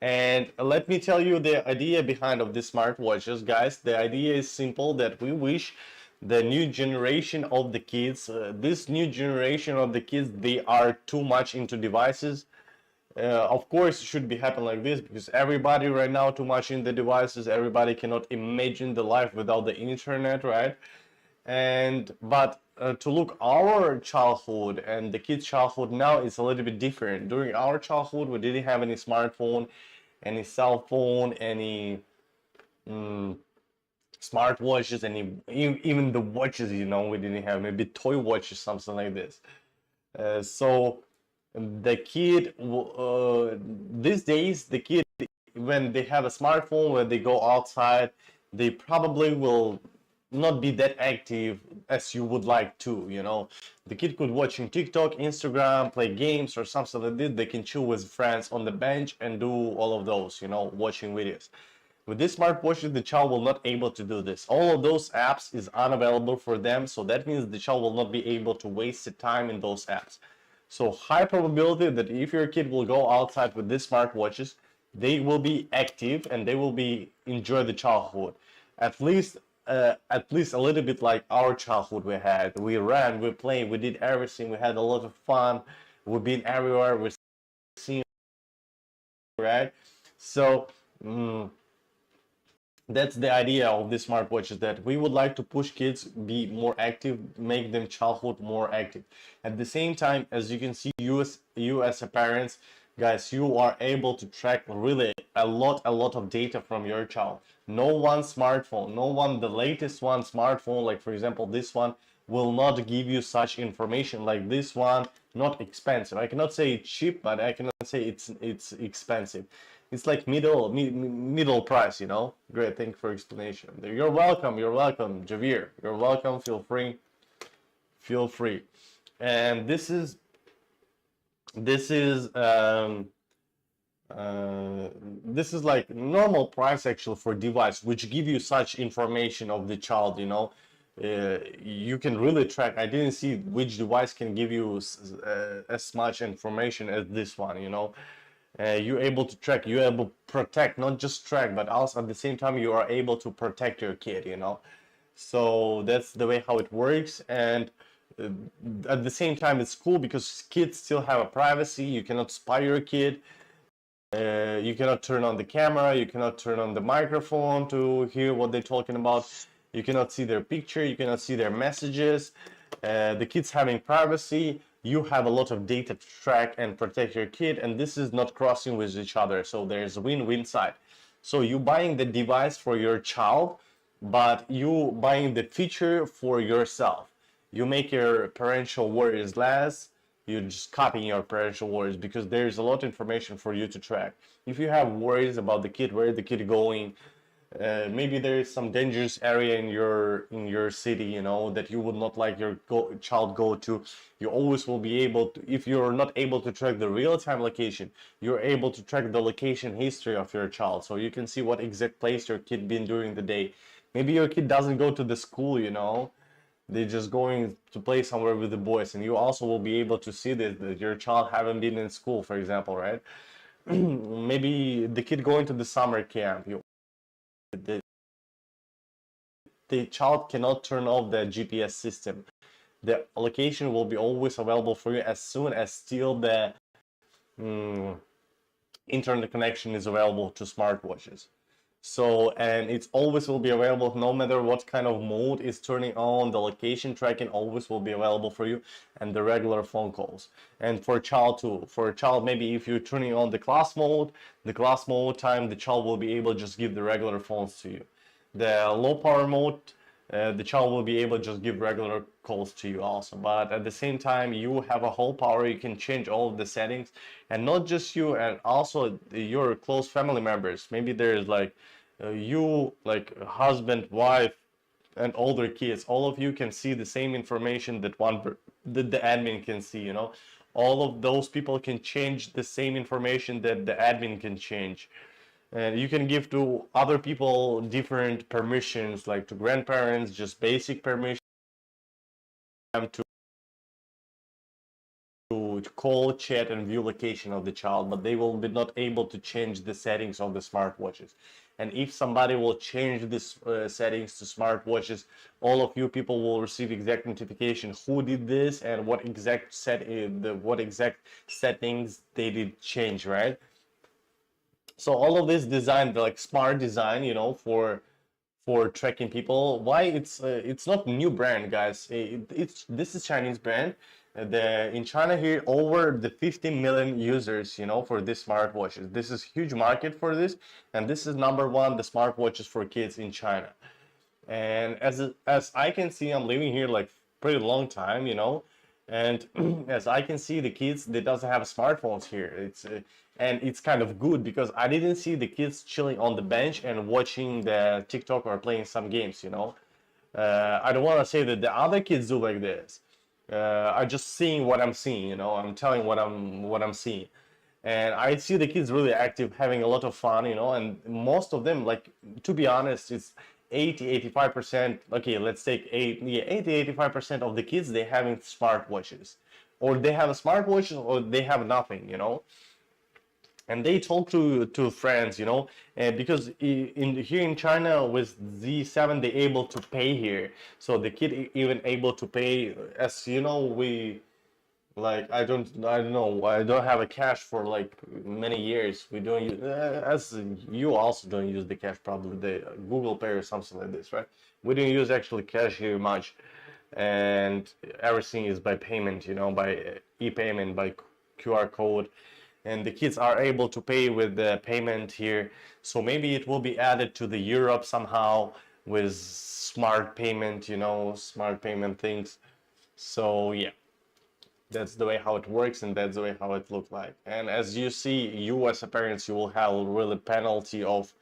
And let me tell you the idea behind of the smartwatches, guys. The idea is simple, that we wish the new generation of the kids, this new generation of the kids, they are too much into devices. Of course, it should be happen like this, because everybody right now too much in the devices. Everybody cannot imagine the life without the internet, right? But to look our childhood and the kids' childhood now is a little bit different. During our childhood, we didn't have any smartphone, any cell phone, any smartwatches, any even the watches. We didn't have, maybe toy watches, something like this. So the kid these days, the kid, when they have a smartphone, when they go outside, they probably will not be that active as you would like to. The kid could watching TikTok, Instagram, play games or something like this. They can chill with friends on the bench and do all of those, watching videos. With this smartwatch, the child will not able to do this. All of those apps is unavailable for them, so that means the child will not be able to waste the time in those apps. So high probability that if your kid will go outside with these smartwatches, they will be active and they will be enjoy the childhood. At least a little bit like our childhood we had. We ran, we played, we did everything, we had a lot of fun, we've been everywhere, we've seen, right? So that's the idea of this smartwatch, is that we would like to push kids be more active, make them childhood more active. At the same time, as you can see, you as a parents, guys, you are able to track really a lot of data from your child. No one smartphone, the latest one smartphone, like for example this one, will not give you such information like this one. Not expensive, I cannot say it's cheap, but I cannot say it's expensive. It's like middle price, Great, thank you for explanation. You're welcome, Javier. You're welcome. Feel free. And this is like normal price actually for device, which give you such information of the child. You can really track. I didn't see which device can give you as much information as this one. You're able to track, you're able to protect, not just track, but also at the same time you are able to protect your kid. So that's the way how it works. And at the same time it's cool because kids still have a privacy. You cannot spy your kid, you cannot turn on the camera, you cannot turn on the microphone to hear what they're talking about, you cannot see their picture, you cannot see their messages. The kids having privacy, you have a lot of data to track and protect your kid, and this is not crossing with each other, so there's a win-win side. So you buying the device for your child, but you buying the feature for yourself. You make your parental worries less. You're just copying your parental worries, because there's a lot of information for you to track. If you have worries about the kid, where the kid going, maybe there is some dangerous area in your city, that you would not like your child go to, you always will be able to. If you're not able to track the real-time location, you're able to track the location history of your child, so you can see what exact place your kid been during the day. Maybe your kid doesn't go to the school, they're just going to play somewhere with the boys, and you also will be able to see that your child haven't been in school, for example, right? Maybe the kid going to the summer camp, the child cannot turn off the GPS system. The location will be always available for you as soon as still the internet connection is available to smartwatches. So, and it's always will be available no matter what kind of mode is turning on. The location tracking always will be available for you, and the regular phone calls. And for child too, for a child, maybe if you're turning on the class mode time, the child will be able to just give the regular phones to you. The low power mode, the child will be able to just give regular calls to you also. But at the same time, you have a whole power. You can change all of the settings, and not just you, and also your close family members. Maybe there's like you, like husband, wife, and older kids. All of you can see the same information that that the admin can see. You know, all of those people can change the same information that the admin can change. And you can give to other people different permissions, like to grandparents, just basic permission to call, chat, and view location of the child, but they will be not able to change the settings of the smartwatches. And if somebody will change this settings to smartwatches, all of you people will receive exact notification who did this and what exact what exact settings they did change, right? So all of this design, like smart design, you know, for tracking people. Why it's not new brand, guys. It's this is Chinese brand. The in China here over the 15 million users, you know, for this smartwatches. This is huge market for this, and this is number one the smartwatches for kids in China. And as I can see, I'm living here like pretty long time, you know, and as I can see, the kids they doesn't have smartphones here. And it's kind of good because I didn't see the kids chilling on the bench and watching the TikTok or playing some games, you know. I don't want to say that the other kids do like this. I'm just seeing what I'm seeing, you know. I'm telling what I'm seeing, and I see the kids really active, having a lot of fun, you know. And most of them, like to be honest, it's 80-85%. Okay, let's take 80-85% of the kids they having smartwatches, or they have a smartwatch, or they have nothing, you know. And they talk to friends, you know, and because in here in China with Z7 they able to pay here, so the kid even able to pay. As you know, we like I don't know, I don't have a cash for like many years. We don't use as you also don't use the cash, probably the Google Pay or something like this, right? We don't use actually cash here much, and everything is by payment, you know, by e-payment, by QR code, and the kids are able to pay with the payment here. So maybe it will be added to the Europe somehow with smart payment, you know, smart payment things. So yeah, that's the way how it works, and that's the way how it look like. And as you see, you as a parents, you will have really penalty of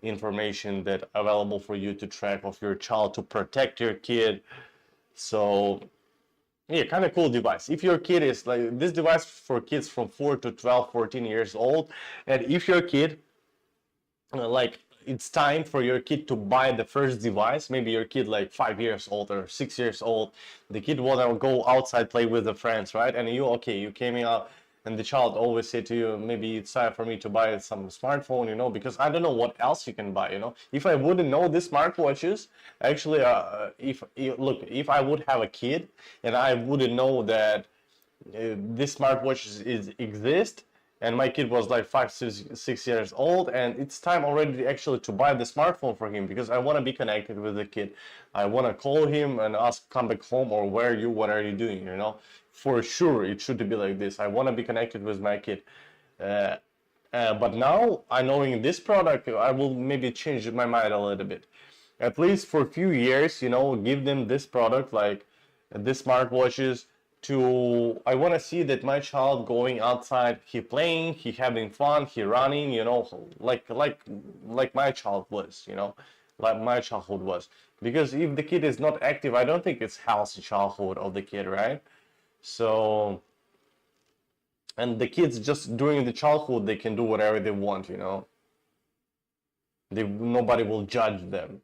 information that available for you to track of your child to protect your kid. So yeah, kind of cool device. If your kid is like this device for kids from 4 to 12, 14 years old, and if your kid like it's time for your kid to buy the first device, maybe your kid like 5 years old or 6 years old, the kid wanna go outside play with the friends, right? And you okay, you came out, and the child always say to you, maybe it's time for me to buy some smartphone, you know, because I don't know what else you can buy, you know. If I wouldn't know the smartwatches, actually, look, if I would have a kid and I wouldn't know that this smartwatch exist, and my kid was like 5 6 years old, and it's time already actually to buy the smartphone for him, because I want to be connected with the kid. I want to call him and ask come back home, or where are you, what are you doing, you know. For sure it should be like this. I want to be connected with my kid. But now I knowing this product, I will maybe change my mind a little bit, at least for a few years, you know, give them this product, like this smartwatches, to I want to see that my child going outside, he playing, he having fun, he running, you know, like my child was, you know, like my childhood was. Because if the kid is not active, I don't think it's healthy childhood of the kid, right? So, and the kids just during the childhood they can do whatever they want, you know. Nobody will judge them.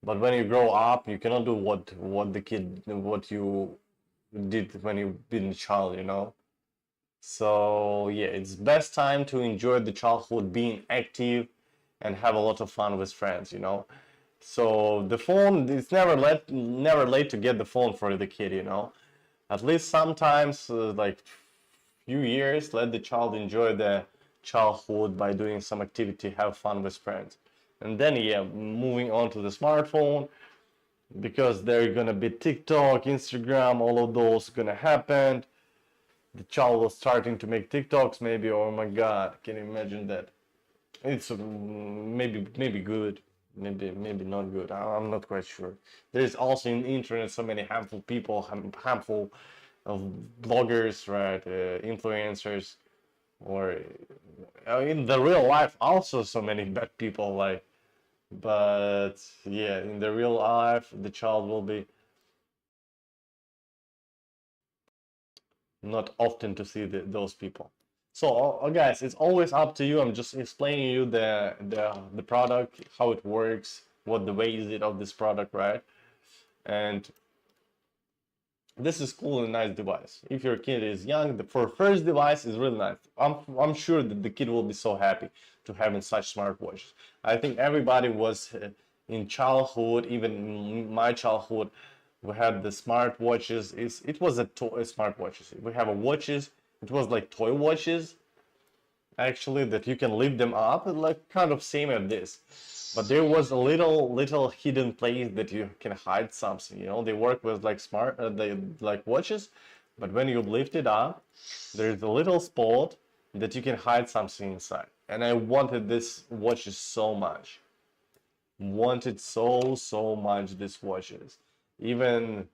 But when you grow up, you cannot do what you did when you've been a child, you know. So yeah, it's best time to enjoy the childhood, being active and have a lot of fun with friends, you know. So the phone, it's never late to get the phone for the kid, you know. At least sometimes, like few years, let the child enjoy the childhood by doing some activity, have fun with friends. And then yeah, moving on to the smartphone, because they're gonna be TikTok, Instagram, all of those gonna happen. The child was starting to make TikToks, maybe. Oh my God, can you imagine that? It's maybe good, maybe not good. I'm not quite sure. There's also in the internet so many harmful people, harmful of bloggers, right, influencers, or in the real life also so many bad people, like. But yeah, in the real life, the child will be not often to see those people. So guys, it's always up to you. I'm just explaining you the product, how it works, what the way is it of this product, right? And this is cool and nice device. If your kid is young, the for first device is really nice. I'm sure that the kid will be so happy to having such smartwatches. I think everybody was in childhood, even my childhood, we had the smartwatches. It was a toy smartwatches. We have a watches. It was like toy watches, actually, that you can lift them up, like kind of same as this. But there was a little hidden place that you can hide something. You know, they work with like they like watches, but when you lift it up, there's a little spot that you can hide something inside. And I wanted this watches so much. Wanted so much this watches. Even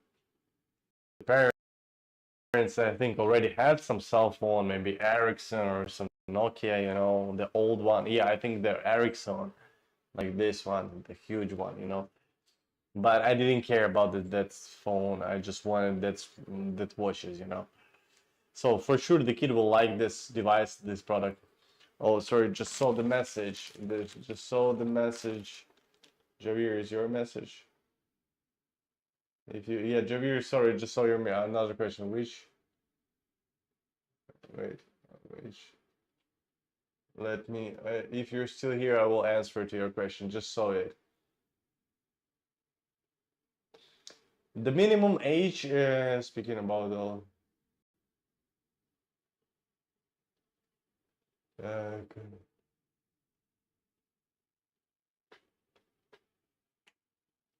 parents, I think, already had some cell phone, maybe Ericsson or some Nokia, you know, the old one. Yeah, I think they're Ericsson, like this one, the huge one, you know. But I didn't care about that phone. I just wanted that watches, you know. So for sure the kid will like this device, this product. Oh, sorry, just saw the message. Just saw the message. Javier, is your message? If you, yeah, Javier, sorry, just saw your another question. Which, wait, which, let me, if you're still here, I will answer to your question. Just saw it. The minimum age, speaking about the, okay.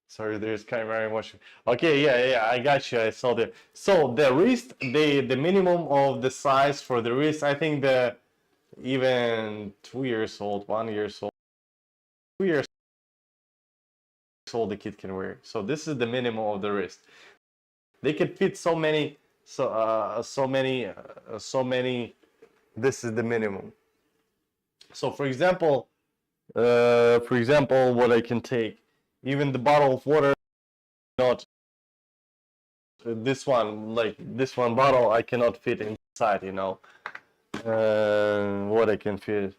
Sorry, there's kind of very much. Okay, yeah, I got you. I saw the. So the wrist, the minimum of the size for the wrist, I think the even 2 years old, 1 years old, 2 years old the kid can wear. So this is the minimum of the wrist. They can fit so many, so many. This is the minimum. So for example, what I can take, even the bottle of water, not this one, like this one bottle, I cannot fit inside, you know. What I can fit.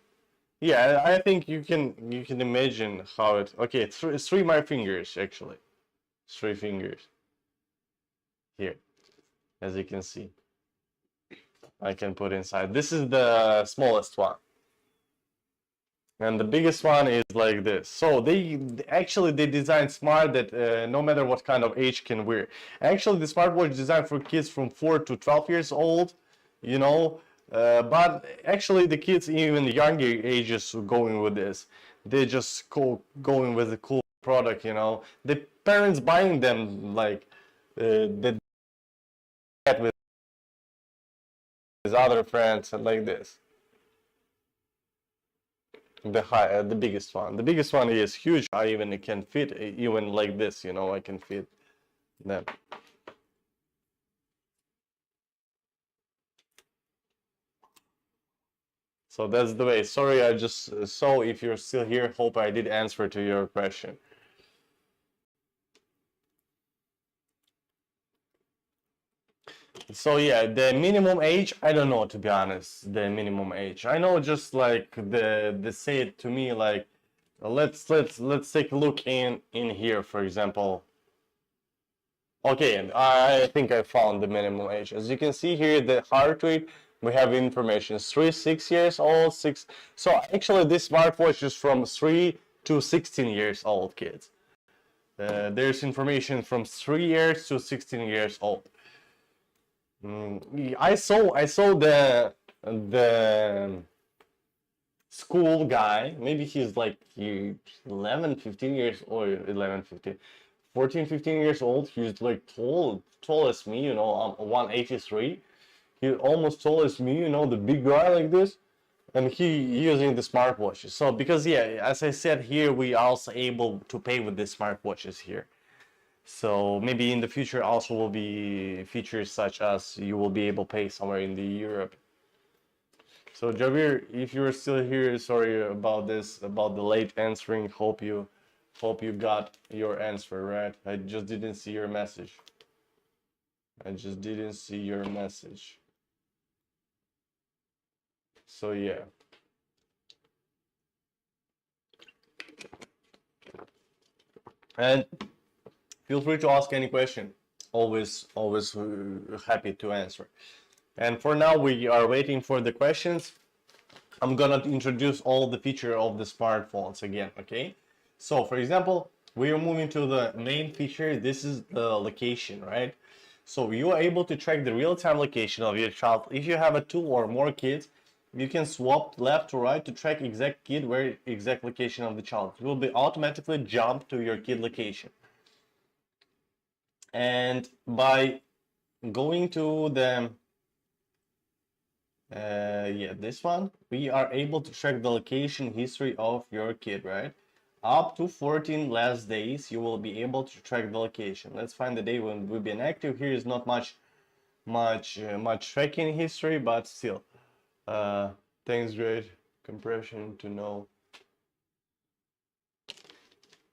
Yeah, I think you can imagine how it. Okay, it's three my fingers actually, 3 fingers here, as you can see. I can put inside. This is the smallest one. And the biggest one is like this. So they actually they designed smart that no matter what kind of age can wear. Actually, the smartwatch designed for kids from 4 to 12 years old, you know. But actually, the kids even younger ages going with this. They just going with a cool product, you know. The parents buying them like that with his other friends and like this. The biggest one. The biggest one is huge. I even can fit even like this, you know. I can fit them. So that's the way. Sorry, I just saw if you're still here. Hope I did answer to your question. So yeah, the minimum age, I don't know, to be honest, the minimum age. I know just like the say it to me like let's take a look in here, for example. Okay, I think I found the minimum age. As you can see here, the heart rate, we have information 6 years old, 6. So actually this smartwatch is from 3 to 16 years old kids. There's information from 3 years to 16 years old. I saw the school guy. Maybe he's like 11, 15 years, or 11, 15, 14, 15 years old. He's like tall as me, you know, I'm 183. He almost tall as me, you know, the big guy like this. And he using the smartwatches. So because yeah, as I said here, we are also able to pay with the smartwatches here. So maybe in the future also will be features such as you will be able to pay somewhere in the Europe. So Javier, if you're still here, sorry about this, about the late answering. Hope you got your answer, right? I just didn't see your message. I just didn't see your message. So yeah. And feel free to ask any question. Always happy to answer. And for now, we are waiting for the questions. I'm gonna introduce all the feature of the smartphones again, okay? So for example, we are moving to the main feature. This is the location, right? So you are able to track the real-time location of your child. If you have a two or more kids, you can swap left to right to track exact kid where exact location of the child. It will be automatically jump to your kid location. And by going to the yeah, this one, we are able to track the location history of your kid, right? Up to 14 last days, you will be able to track the location. Let's find the day when we've been active. Here is not much tracking history, but still. Thanks, great compression to know.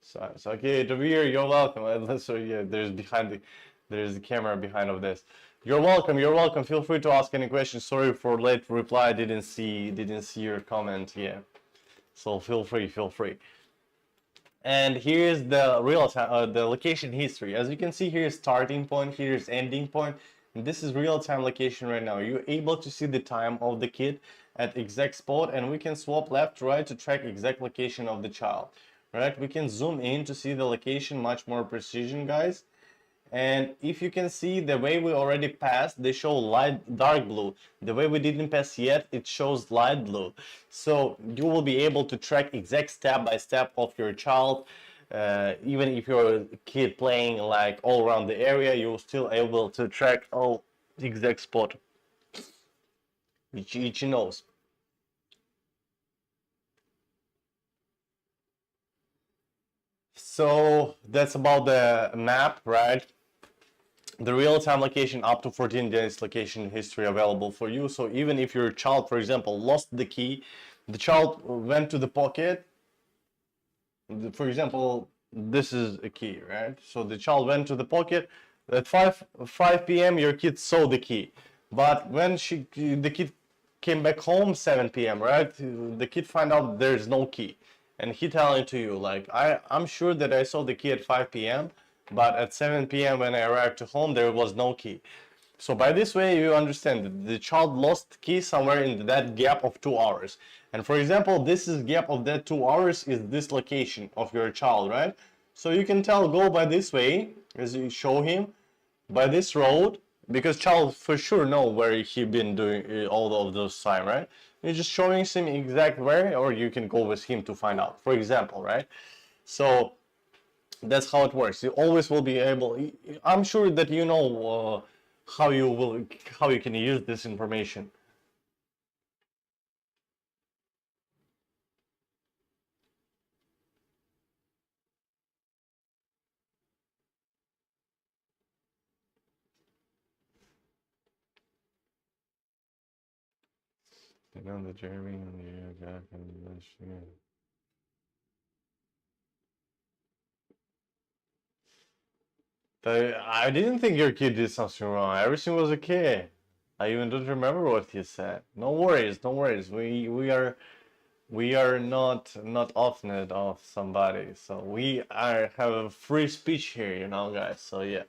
So okay, Javier, you're welcome. So yeah, there's the camera behind of this. You're welcome. You're welcome. Feel free to ask any questions. Sorry for late reply. Didn't see your comment. Yeah. So feel free. Feel free. And here's the real time, the location history. As you can see, here's starting point. Here's ending point. And this is real time location right now. You're able to see the time of the kid at exact spot, and we can swap left to right to track exact location of the child. Right? We can zoom in to see the location much more precision, guys. And if you can see the way we already passed, they show light dark blue. The way we didn't pass yet, it shows light blue. So you will be able to track exact step by step of your child. Even if you're a kid playing like all around the area, you're still able to track all exact spot which each knows. So that's about the map, right? The real-time location up to 14 days location history available for you. So even if your child, for example, lost the key, the child went to the pocket, for example, this is a key, right? So the child went to the pocket at 5 p.m. your kid saw the key, but when the kid came back home 7 p.m., right, the kid find out there's no key, and he telling to you like, I'm sure that I saw the key at 5 p.m., but at 7 p.m. when I arrived to home there was no key. So by this way you understand that the child lost key somewhere in that gap of 2 hours. And for example, this is gap of that 2 hours is this location of your child, right? So you can tell go by this way as you show him by this road, because child for sure know where he been doing all of those time, right? You're just showing him exact where, or you can go with him to find out, for example, right? So that's how it works. You always will be able. I'm sure that you know how you can use this information. You know the Jeremy and the guy and I didn't think your kid did something wrong. Everything was okay. I even don't remember what he said. No worries, no worries. We are not offing it off somebody. So we are have a free speech here, you know, guys. So yeah.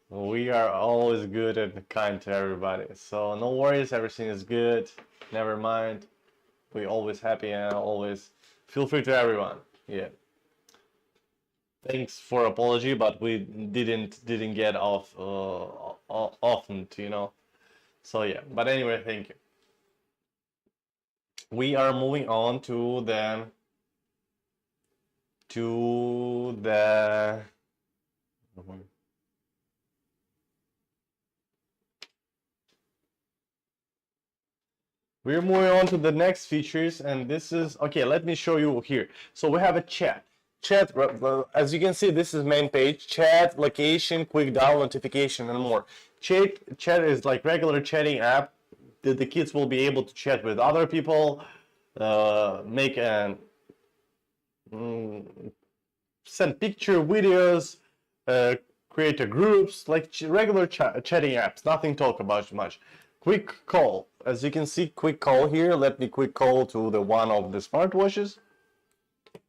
We are always good and kind to everybody. So no worries, everything is good. Never mind. We always happy and always feel free to everyone. Yeah. Thanks for apology, but we didn't get off often, you know. So yeah. But anyway, thank you. we are moving on to the we're moving on to the next features, and this is okay. Let me show you here. So we have a chat. Chat, as you can see, this is main page. Chat, location, quick dial, notification, and more. Chat is like regular chatting app that the kids will be able to chat with other people, make an send picture, videos, create a groups, like regular chatting apps. Nothing talk about much. Quick call. As you can see, quick call here. Let me quick call to the one of the smartwatches.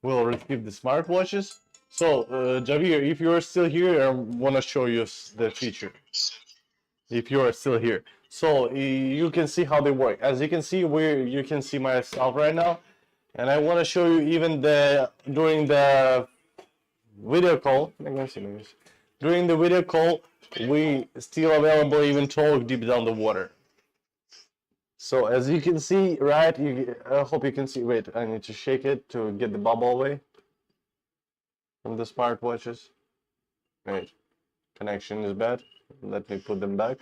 We'll receive the smartwatches. So, Javier, if you're still here, I want to show you the feature. If you are still here, so you can see how they work. As you can see, you can see myself right now, and I want to show you even during the video call. During the video call, we still available even talk deep down the water. So as you can see, right? I hope you can see. Wait, I need to shake it to get the bubble away from the smartwatches. Wait, connection is bad. Let me put them back.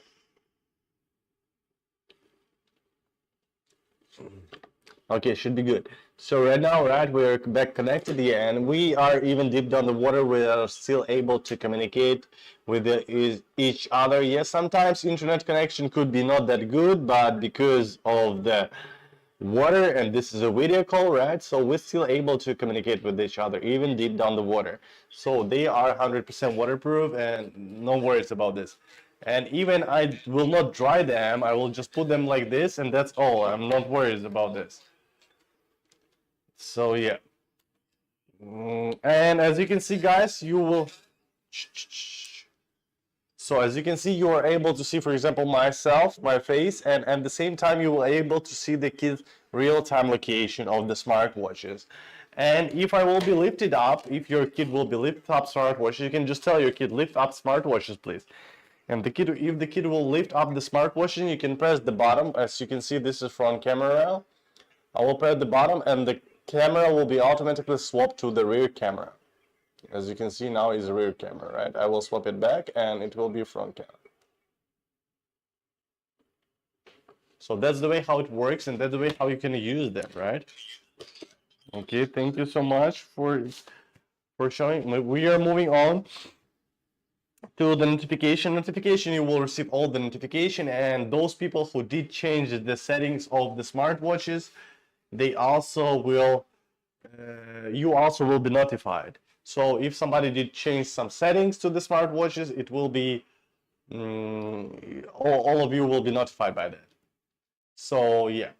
Okay, should be good. So right now, right, we're back connected, yeah, and we are even deep down the water. We are still able to communicate with each other. Yes, sometimes internet connection could be not that good, but because of the water, and this is a video call, right? So we're still able to communicate with each other, even deep down the water. So they are 100% waterproof, and no worries about this. And even I will not dry them. I will just put them like this, and that's all. I'm not worried about this. So yeah, and as you can see, guys, you will. So as you can see, you are able to see, for example, myself, my face, and at the same time, you will able to see the kid's real-time location of the smartwatches. And if I will be lifted up, if your kid will be lift up smartwatches, you can just tell your kid, lift up smartwatches, please. And the kid, if the kid will lift up the smartwatch, you can press the bottom. As you can see, this is front camera. I will press the bottom, and the camera will be automatically swapped to the rear camera. As you can see, now is a rear camera, right? I will swap it back, and it will be front camera. So that's the way how it works, and that's the way how you can use them, right? Okay, thank you so much for showing. We are moving on to the notification. You will receive all the notification, and those people who did change the settings of the smartwatches, they also will you also will be notified. So if somebody did change some settings to the smartwatches, it will be all of you will be notified by that. So yeah,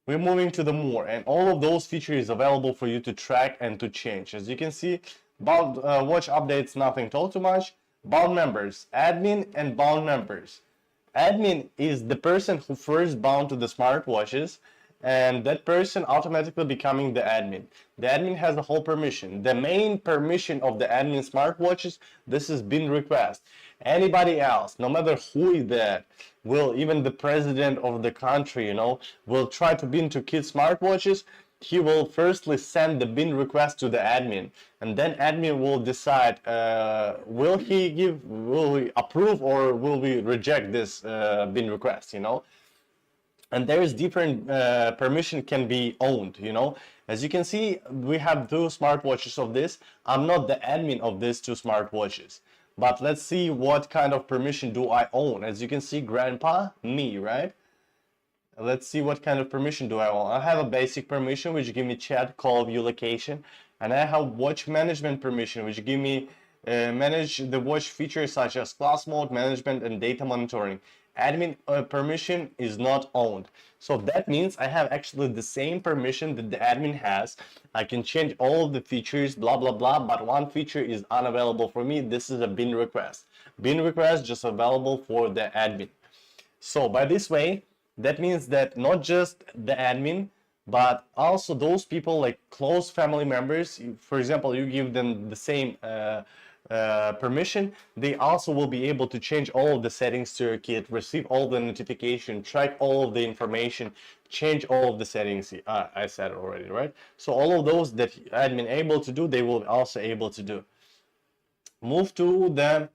we're moving to the more, and all of those features available for you to track and to change. As you can see, bound watch updates, nothing told too much. Bound members, admin and bound members. Admin is the person who first bound to the smartwatches, and that person automatically becoming the admin. The admin has the whole permission. The main permission of the admin smartwatches, this is bin request. Anybody else, no matter who is that, will, even the president of the country, you know, will try to bin to kids smartwatches, he will firstly send the bin request to the admin, and then admin will decide will he approve or will we reject this bin request, you know. And there is different permission can be owned, you know. As you can see, we have two smartwatches of this. I'm not the admin of these two smartwatches, but let's see what kind of permission do I own. As you can see, grandpa, me, right? Let's see what kind of permission do I own. I have a basic permission, which give me chat, call, view location, and I have watch management permission, which give me manage the watch features such as class mode, management, and data monitoring. Admin permission is not owned. So that means I have actually the same permission that the admin has. I can change all of the features, blah, blah, blah, but one feature is unavailable for me. This is a bin request. Bin request just available for the admin. So by this way, that means that not just the admin, but also those people like close family members, for example, you give them the same permission, they also will be able to change all of the settings to your kid, receive all the notification, track all of the information, change all of the settings I said already, right? So all of those that admin able to do, they will also able to do. Move to the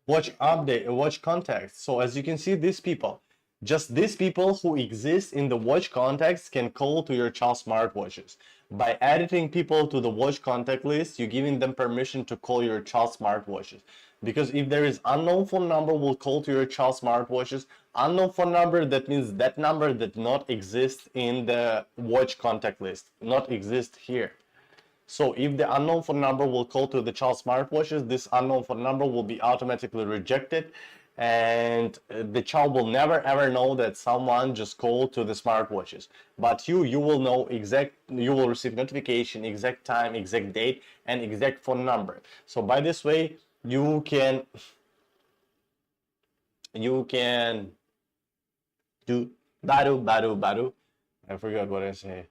watch update, watch contacts. So as you can see, these people, just these people who exist in the watch contacts can call to your child smartwatches. By editing people to the watch contact list, you're giving them permission to call your child smartwatches. Because if there is unknown phone number will call to your child smartwatches, unknown phone number, that means that number that not exist in the watch contact list, not exist here. So if the unknown phone number will call to the child smartwatches, this unknown phone number will be automatically rejected, and the child will never ever know that someone just called to the smartwatches. But you will know you will receive notification, exact time, exact date, and exact phone number. So by this way, you can do badu. I forgot what I say.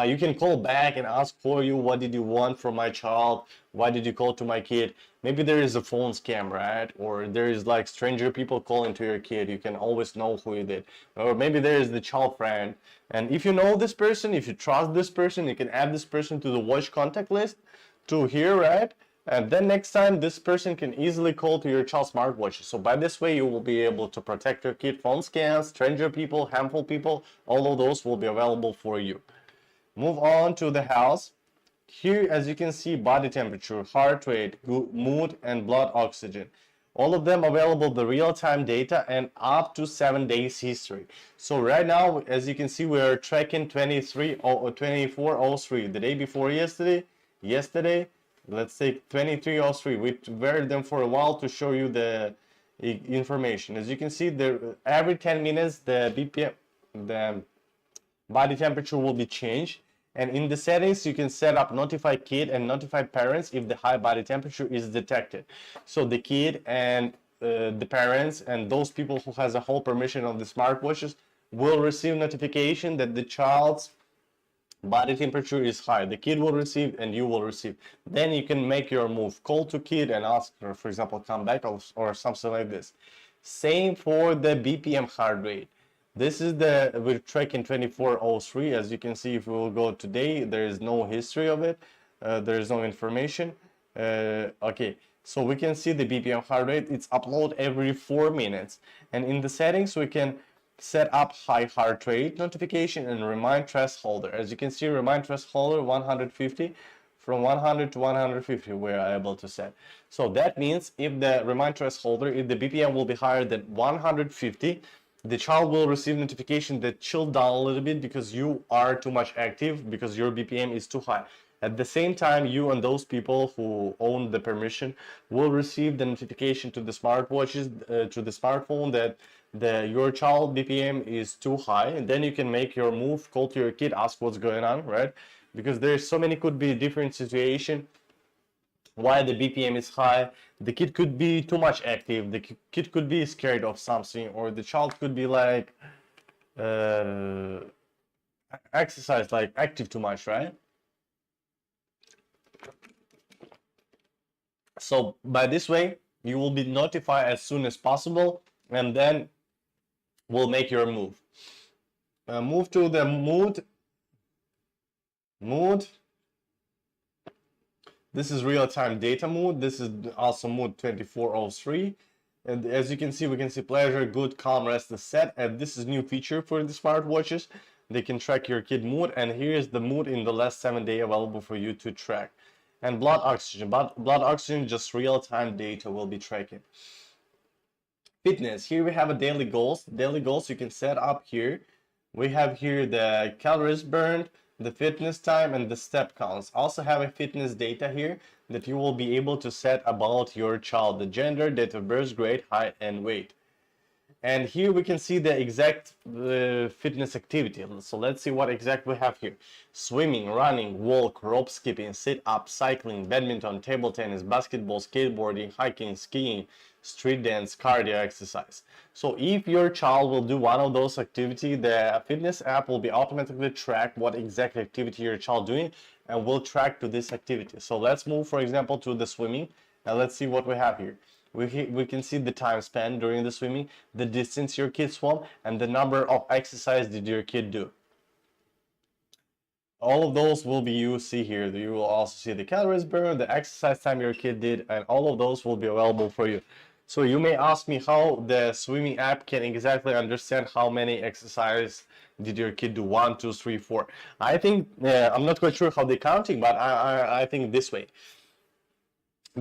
You can call back and ask for you, what did you want from my child? Why did you call to my kid? Maybe there is a phone scam, right? Or there is like stranger people calling to your kid. You can always know who you did. Or maybe there is the child friend. And if you know this person, if you trust this person, you can add this person to the watch contact list to here, right? And then next time this person can easily call to your child smartwatch. So by this way, you will be able to protect your kid from scams, stranger people, harmful people. All of those will be available for you. Move on to the house. Here, as you can see, body temperature, heart rate, mood, and blood oxygen. All of them available the real-time data and up to 7 days history. So right now, as you can see, we are tracking 2403, the day before yesterday. Let's take 2303. We varied them for a while to show you the information. As you can see, every 10 minutes, the BPM, the body temperature will be changed. And in the settings, you can set up notify kid and notify parents if the high body temperature is detected. So the kid and the parents and those people who has a whole permission of the smartwatches will receive notification that the child's body temperature is high. The kid will receive and you will receive. Then you can make your move. Call to kid and ask her, for example, come back or something like this. Same for the BPM heart rate. This is we're tracking 2403. As you can see, if we will go today, there is no history of it. There is no information. Okay, so we can see the BPM heart rate. It's upload every 4 minutes. And in the settings, we can set up high heart rate notification and remind thresholder. As you can see, remind thresholder 150. From 100 to 150 we are able to set. So that means if the remind thresholder, if the BPM will be higher than 150, the child will receive notification that chill down a little bit because you are too much active, because your BPM is too high. At the same time, you and those people who own the permission will receive the notification to the smartwatches, to the smartphone, that your child BPM is too high, and then you can make your move, call to your kid, ask what's going on, right? Because there's so many could be different situation why the BPM is high. The kid could be too much active, the kid could be scared of something, or the child could be like exercise, like active too much, right? So by this way, you will be notified as soon as possible, and then we'll make your move. Move to the mood. This is real-time data mood. This is also mood 2403. And as you can see, we can see pleasure, good, calm, restless, set. And this is new feature for the smartwatches. They can track your kid mood. And here is the mood in the last 7 days available for you to track. And blood oxygen. Blood oxygen, just real-time data will be tracking. Fitness. Here we have a daily goals. Daily goals you can set up here. We have here the calories burned, the fitness time, and the step counts. Also have a fitness data here that you will be able to set about your child, the gender, date of birth, grade, height, and weight. And here we can see the exact fitness activity. So let's see what exactly we have here. Swimming, running, walk, rope skipping, sit-up, cycling, badminton, table tennis, basketball, skateboarding, hiking, skiing, street dance, cardio exercise. So if your child will do one of those activities, the fitness app will be automatically track what exact activity your child doing and will track to this activity. So let's move, for example, to the swimming, and let's see what we have here. We can see the time spent during the swimming, the distance your kid swam, and the number of exercise did your kid do. All of those will be, you see here. You will also see the calories burned, the exercise time your kid did, and all of those will be available for you. So you may ask me how the swimming app can exactly understand how many exercises did your kid do, 1, 2, 3, 4. I think I'm not quite sure how they're counting, but I think this way,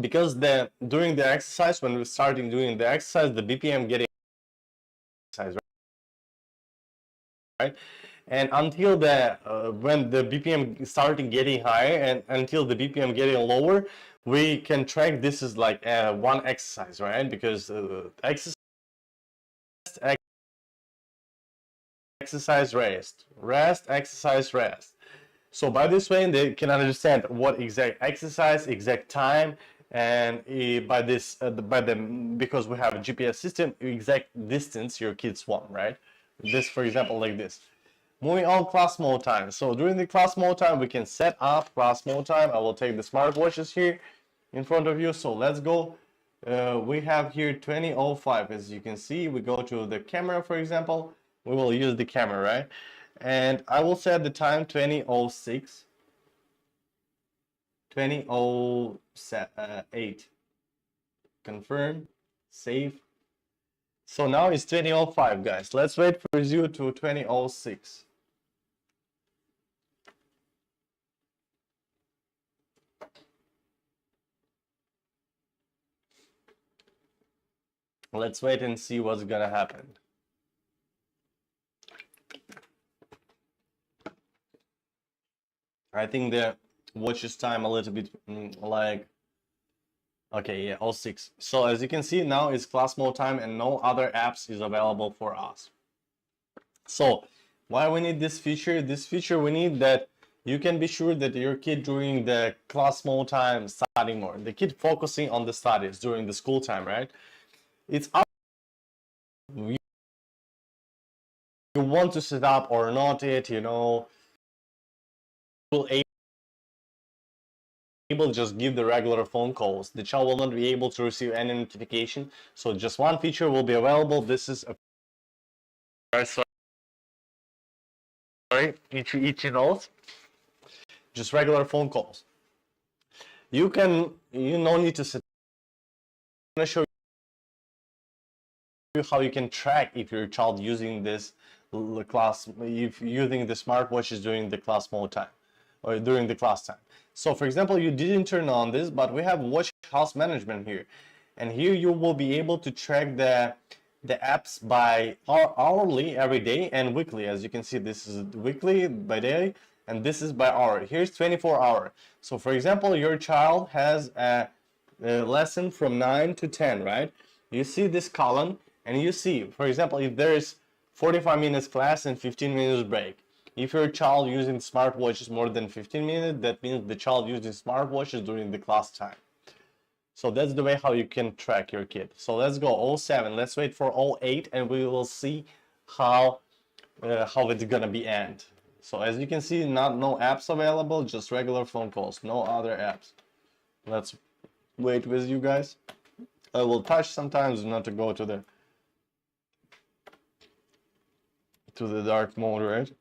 because during the exercise, when we're starting doing the exercise, the BPM getting exercise, right? And until the when the BPM starting getting higher and until the BPM getting lower, we can track this is like one exercise, right? Because exercise, rest, exercise, rest. So by this way, they can understand what exact exercise, exact time, and by this, because we have a GPS system, exact distance your kids want, right? This, for example, like this. Moving on, class mode time. So during the class mode time, we can set up class mode time. I will take the smartwatches here in front of you. So let's go. We have here 20:05. As you can see, we go to the camera, for example. We will use the camera, right? And I will set the time 20:06, 20:08. Confirm, save. So now it's 20:05, guys. Let's wait for you to 20:06. Let's wait and see what's gonna happen. I think the watches time a little bit like, okay, yeah, 06. So as you can see, now it's class mode time and no other apps is available for us. So why we need this feature? This feature we need that you can be sure that your kid during the class mode time studying more, the kid focusing on the studies during the school time, right? It's up, you want to set up or not it, you know, will able to just give the regular phone calls. The child will not be able to receive any notification. So just one feature will be available. This is a sorry, each note, just regular phone calls. You no need to set. I'm gonna show you how you can track if your child using this class, if using the smartwatches during the class mode time or during the class time. So for example, you didn't turn on this, but we have watch house management here, and here you will be able to track the apps by hourly, every day, and weekly. As you can see, this is weekly by day, and this is by hour. Here's 24-hour. So for example, your child has a lesson from 9 to 10, right? You see this column, and you see, for example, if there is 45 minutes class and 15 minutes break. If your child using smartwatches more than 15 minutes, that means the child using smartwatches during the class time. So that's the way how you can track your kid. So let's go 07. Let's wait for 08, and we will see how it's gonna be end. So as you can see, no apps available, just regular phone calls, no other apps. Let's wait with you guys. I will touch sometimes not to go to the dark mode, right?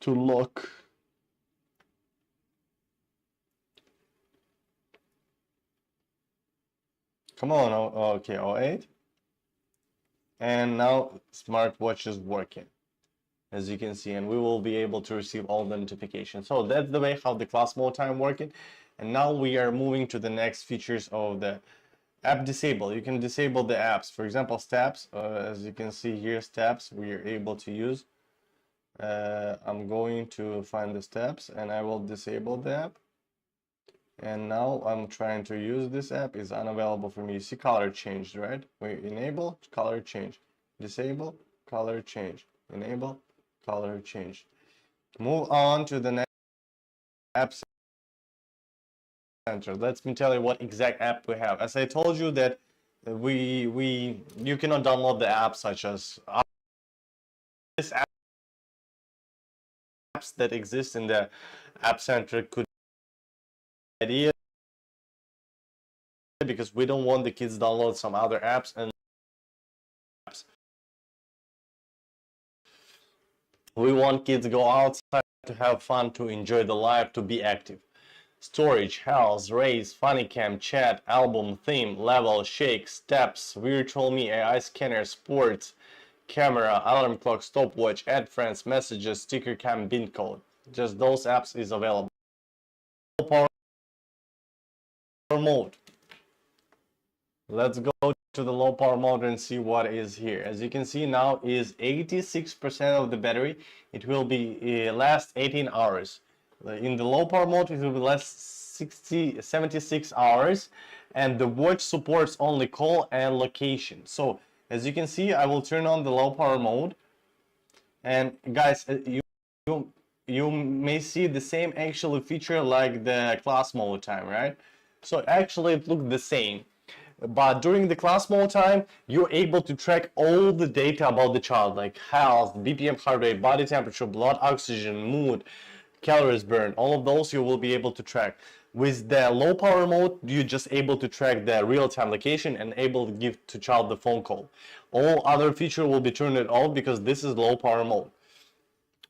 To look. Come on, okay, 08. And now smartwatch is working, as you can see, and we will be able to receive all the notifications. So that's the way how the class mode time working. And now we are moving to the next features of the app disable. You can disable the apps. For example, steps, as you can see here, steps we are able to use. I'm going to find the steps and I will disable the app. And now I'm trying to use this app, is unavailable for me. You see color changed, right? We enable, color change, disable, color change, enable, color change. Move on to the next app center. Let me tell you what exact app we have. As I told you that you cannot download the apps such as this apps that exist in the app center could be idea, because we don't want the kids download some other apps and apps. We want kids to go outside to have fun, to enjoy the life, to be active. Storage, health, race, funny cam, chat, album, theme, level, shake, steps, virtual me, AI scanner, sports, camera, alarm clock, stopwatch, add friends, messages, sticker cam, bin code. Just those apps is available. Power mode. Let's go to the low power mode and see what is here. As you can see now is 86% of the battery. It will be last 18 hours. In the low power mode it will be last 76 hours, and the watch supports only call and location. So as you can see, I will turn on the low power mode, and guys, you may see the same actual feature like the class mode time, right? So actually it looks the same. But during the class mode time, you're able to track all the data about the child, like health, BPM, heart rate, body temperature, blood oxygen, mood, calories burned. All of those you will be able to track. With the low power mode, you're just able to track the real-time location and able to give to child the phone call. All other feature will be turned off because this is low power mode.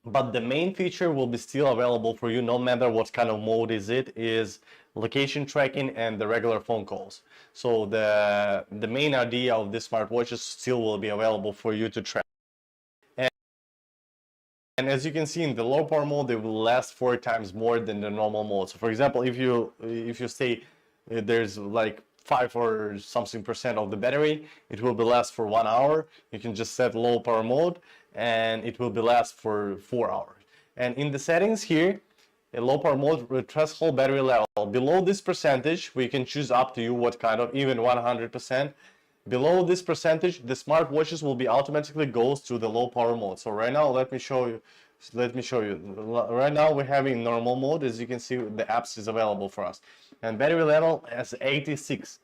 But the main feature will be still available for you no matter what kind of mode is location tracking and the regular phone calls. So the main idea of this smartwatches still will be available for you to track. And as you can see in the low power mode, they will last 4 times more than the normal mode. So for example, if you say there's like 5 or something percent of the battery, it will be last for 1 hour. You can just set low power mode and it will be last for 4 hours. And in the settings here, a low power mode with threshold battery level. Below this percentage, we can choose up to you what kind of, even 100%. Below this percentage, the smartwatches will be automatically goes to the low power mode. So right now, let me show you. Right now we're having normal mode. As you can see, the apps is available for us. And battery level is 86,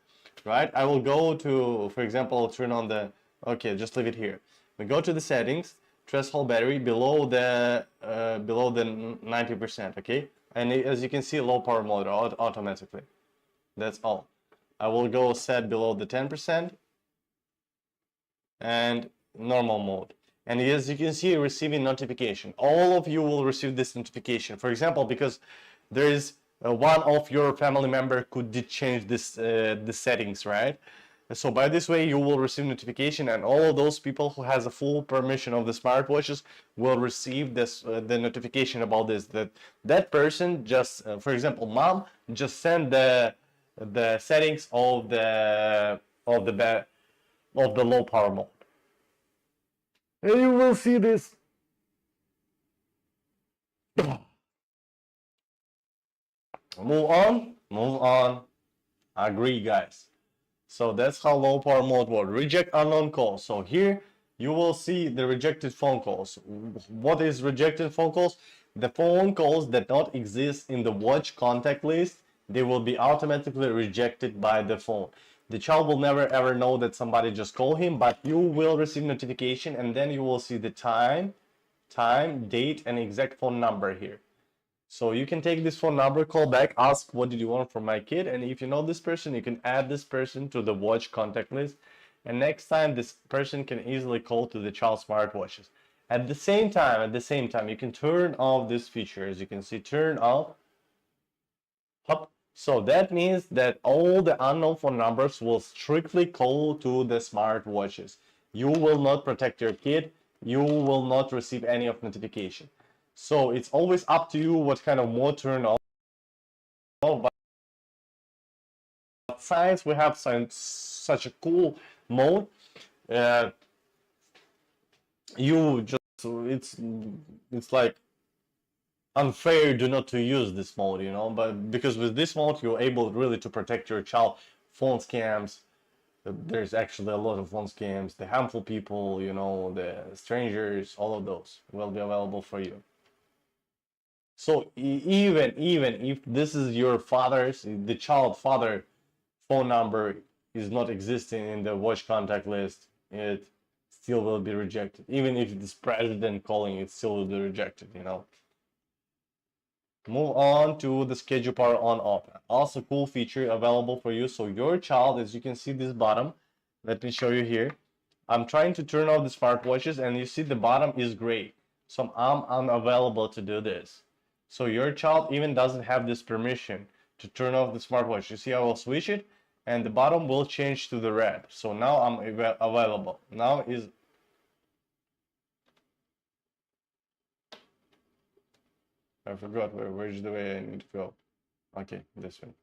right? I will go to, for example, turn on the, okay, just leave it here. We go to the settings, threshold battery below the 90%, okay? And as you can see, low power mode automatically. That's all. I will go set below the 10% and normal mode. And as you can see, receiving notification. All of you will receive this notification. For example, because there is one of your family member could change this the settings, right? So by this way, you will receive notification, and all of those people who has a full permission of the smartwatches will receive this the notification about this. That person just, for example, mom just send the settings of the low power mode, and you will see this. Move on. Agree, guys. So that's how low power mode works. Reject unknown calls. So here you will see the rejected phone calls. What is rejected phone calls? The phone calls that don't exist in the watch contact list, they will be automatically rejected by the phone. The child will never ever know that somebody just called him, but you will receive notification, and then you will see the time, date, and exact phone number here. So you can take this phone number, call back, ask what did you want from my kid, and if you know this person, you can add this person to the watch contact list, and next time this person can easily call to the child smartwatches. At the same time, you can turn off this feature. As you can see, turn off. Up. So that means that all the unknown phone numbers will strictly call to the smartwatches. You will not protect your kid. You will not receive any of notification. So it's always up to you what kind of mode turn on. But since we have such a cool mode, you just it's like unfair do not to use this mode, you know. But because with this mode you're able really to protect your child. Phone scams, there's actually a lot of phone scams, the harmful people, you know, the strangers, all of those will be available for you. So even if this is your father's, the child father phone number is not existing in the watch contact list, it still will be rejected. Even if it's president calling, it still will be rejected, you know. Move on to the schedule power on off. Also cool feature available for you. So your child, as you can see this bottom, let me show you here. I'm trying to turn off the smartwatches, and you see the bottom is gray. So I'm unavailable to do this. So your child even doesn't have this permission to turn off the smartwatch. You see, I will switch it and the bottom will change to the red. So now I'm available. Now is, I forgot where's the way I need to go. Okay, this one.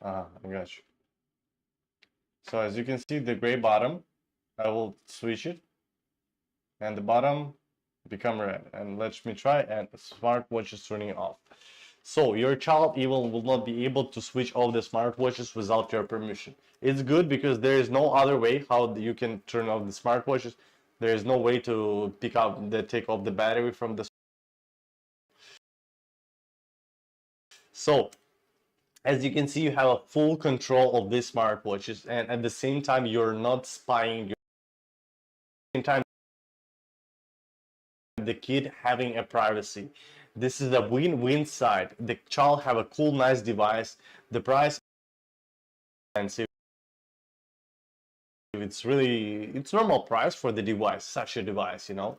I got you. So as you can see, the gray bottom, I will switch it and the bottom become red. And let me try, and the smartwatch is turning off. So your child even will not be able to switch off the smartwatches without your permission. It's good because there is no other way how you can turn off the smartwatches. There is no way to take off the battery from the. So as you can see, you have a full control of these smartwatches, and at the same time you're not spying. Same time the kid having a privacy. This is a win-win side. The child have a cool, nice device. The price expensive. It's normal price for the device, such a device, you know.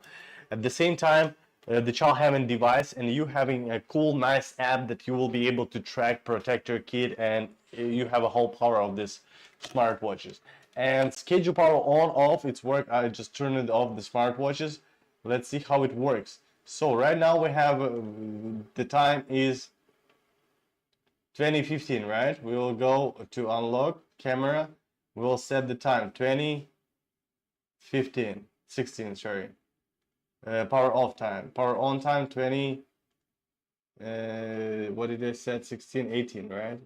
At the same time, the child having device and you having a cool, nice app that you will be able to track, protect your kid, and you have a whole power of this smartwatches. And schedule power on, off, it's work. I just turned it off the smartwatches. Let's see how it works. So right now we have the time is 20:15, right? We will go to unlock camera. We will set the time 16, sorry. Power off time, power on time 20. What did I set? 16, 18, right?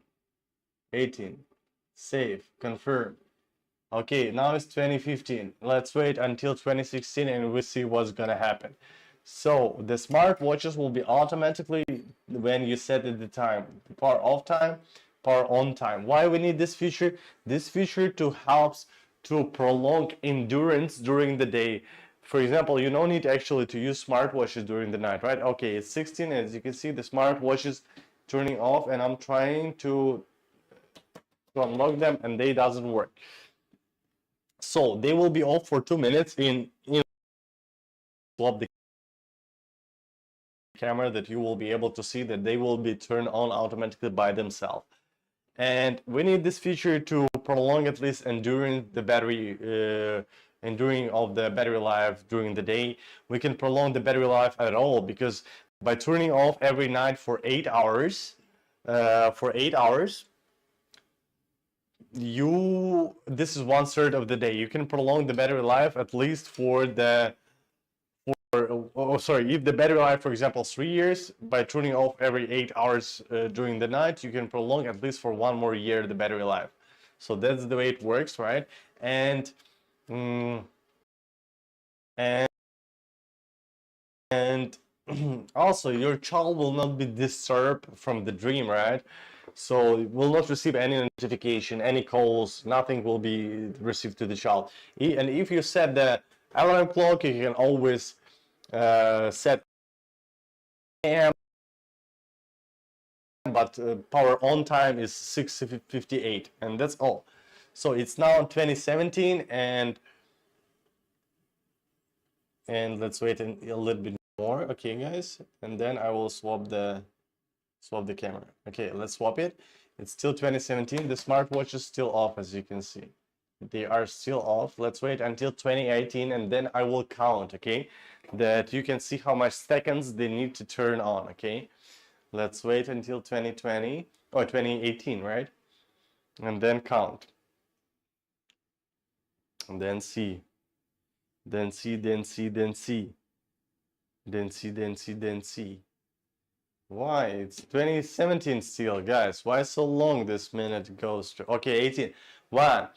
18. Save, confirm. Okay, now it's 2015. Let's wait until 2016 and we'll see what's gonna happen. So the smartwatches will be automatically, when you set it the time, power off time, power on time. Why we need this feature? This feature to helps to prolong endurance during the day. For example, you don't need actually to use smartwatches during the night, right? Okay, it's 16. As you can see, the smartwatch is turning off and I'm trying to unlock them and they doesn't work. So they will be off for 2 minutes in swap the camera that you will be able to see that they will be turned on automatically by themselves. And we need this feature to prolong at least enduring the battery enduring of the battery life during the day. We can prolong the battery life at all because by turning off every night for 8 hours this is 1/3 of the day. You can prolong the battery life at least for the if the battery life, for example, 3 years, by turning off every 8 hours during the night, you can prolong at least for 1 more year the battery life. So that's the way it works, right? And also your child will not be disturbed from the dream, right? So it will not receive any notification, any calls, nothing will be received to the child. And if you set the alarm clock, you can always set AM, but power on time is 6:58, and that's all. So it's now 2017, and let's wait a little bit more. Okay, guys, and then I will swap the camera. Okay, let's swap it. It's still 2017. The smartwatch is still off, as you can see. They are still off. Let's wait until 2018 and then I will count, okay? That you can see how much seconds they need to turn on, okay? Let's wait until 2020 or 2018, right? And then count. And then see. Then see, then see, then see. Then see, then see, then see. Why? It's 2017 still, guys. Why so long this minute goes to? Okay, 18. 1,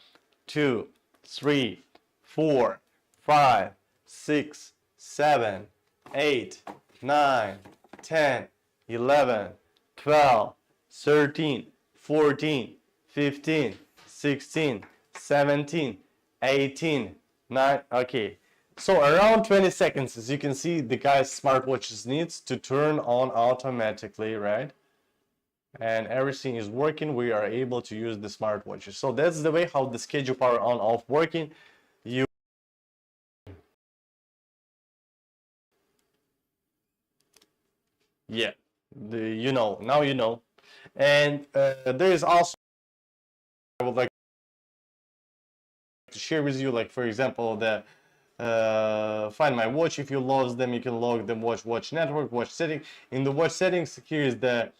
2, 3, 4, 5, 6, 7, 8, 9, 10, 11, 12, 13, 14, 15, 16, 17, 18, 9. Okay. So around 20 seconds, as you can see, the guy's smartwatches needs to turn on automatically, right? And everything is working. We are able to use the smartwatches. So that's the way how the schedule power on off working. Yeah, you know, now you know. And there is also, I would like to share with you, like for example, the Find My Watch. If you lost them, you can log them. Watch network, watch setting. In the watch settings, here is the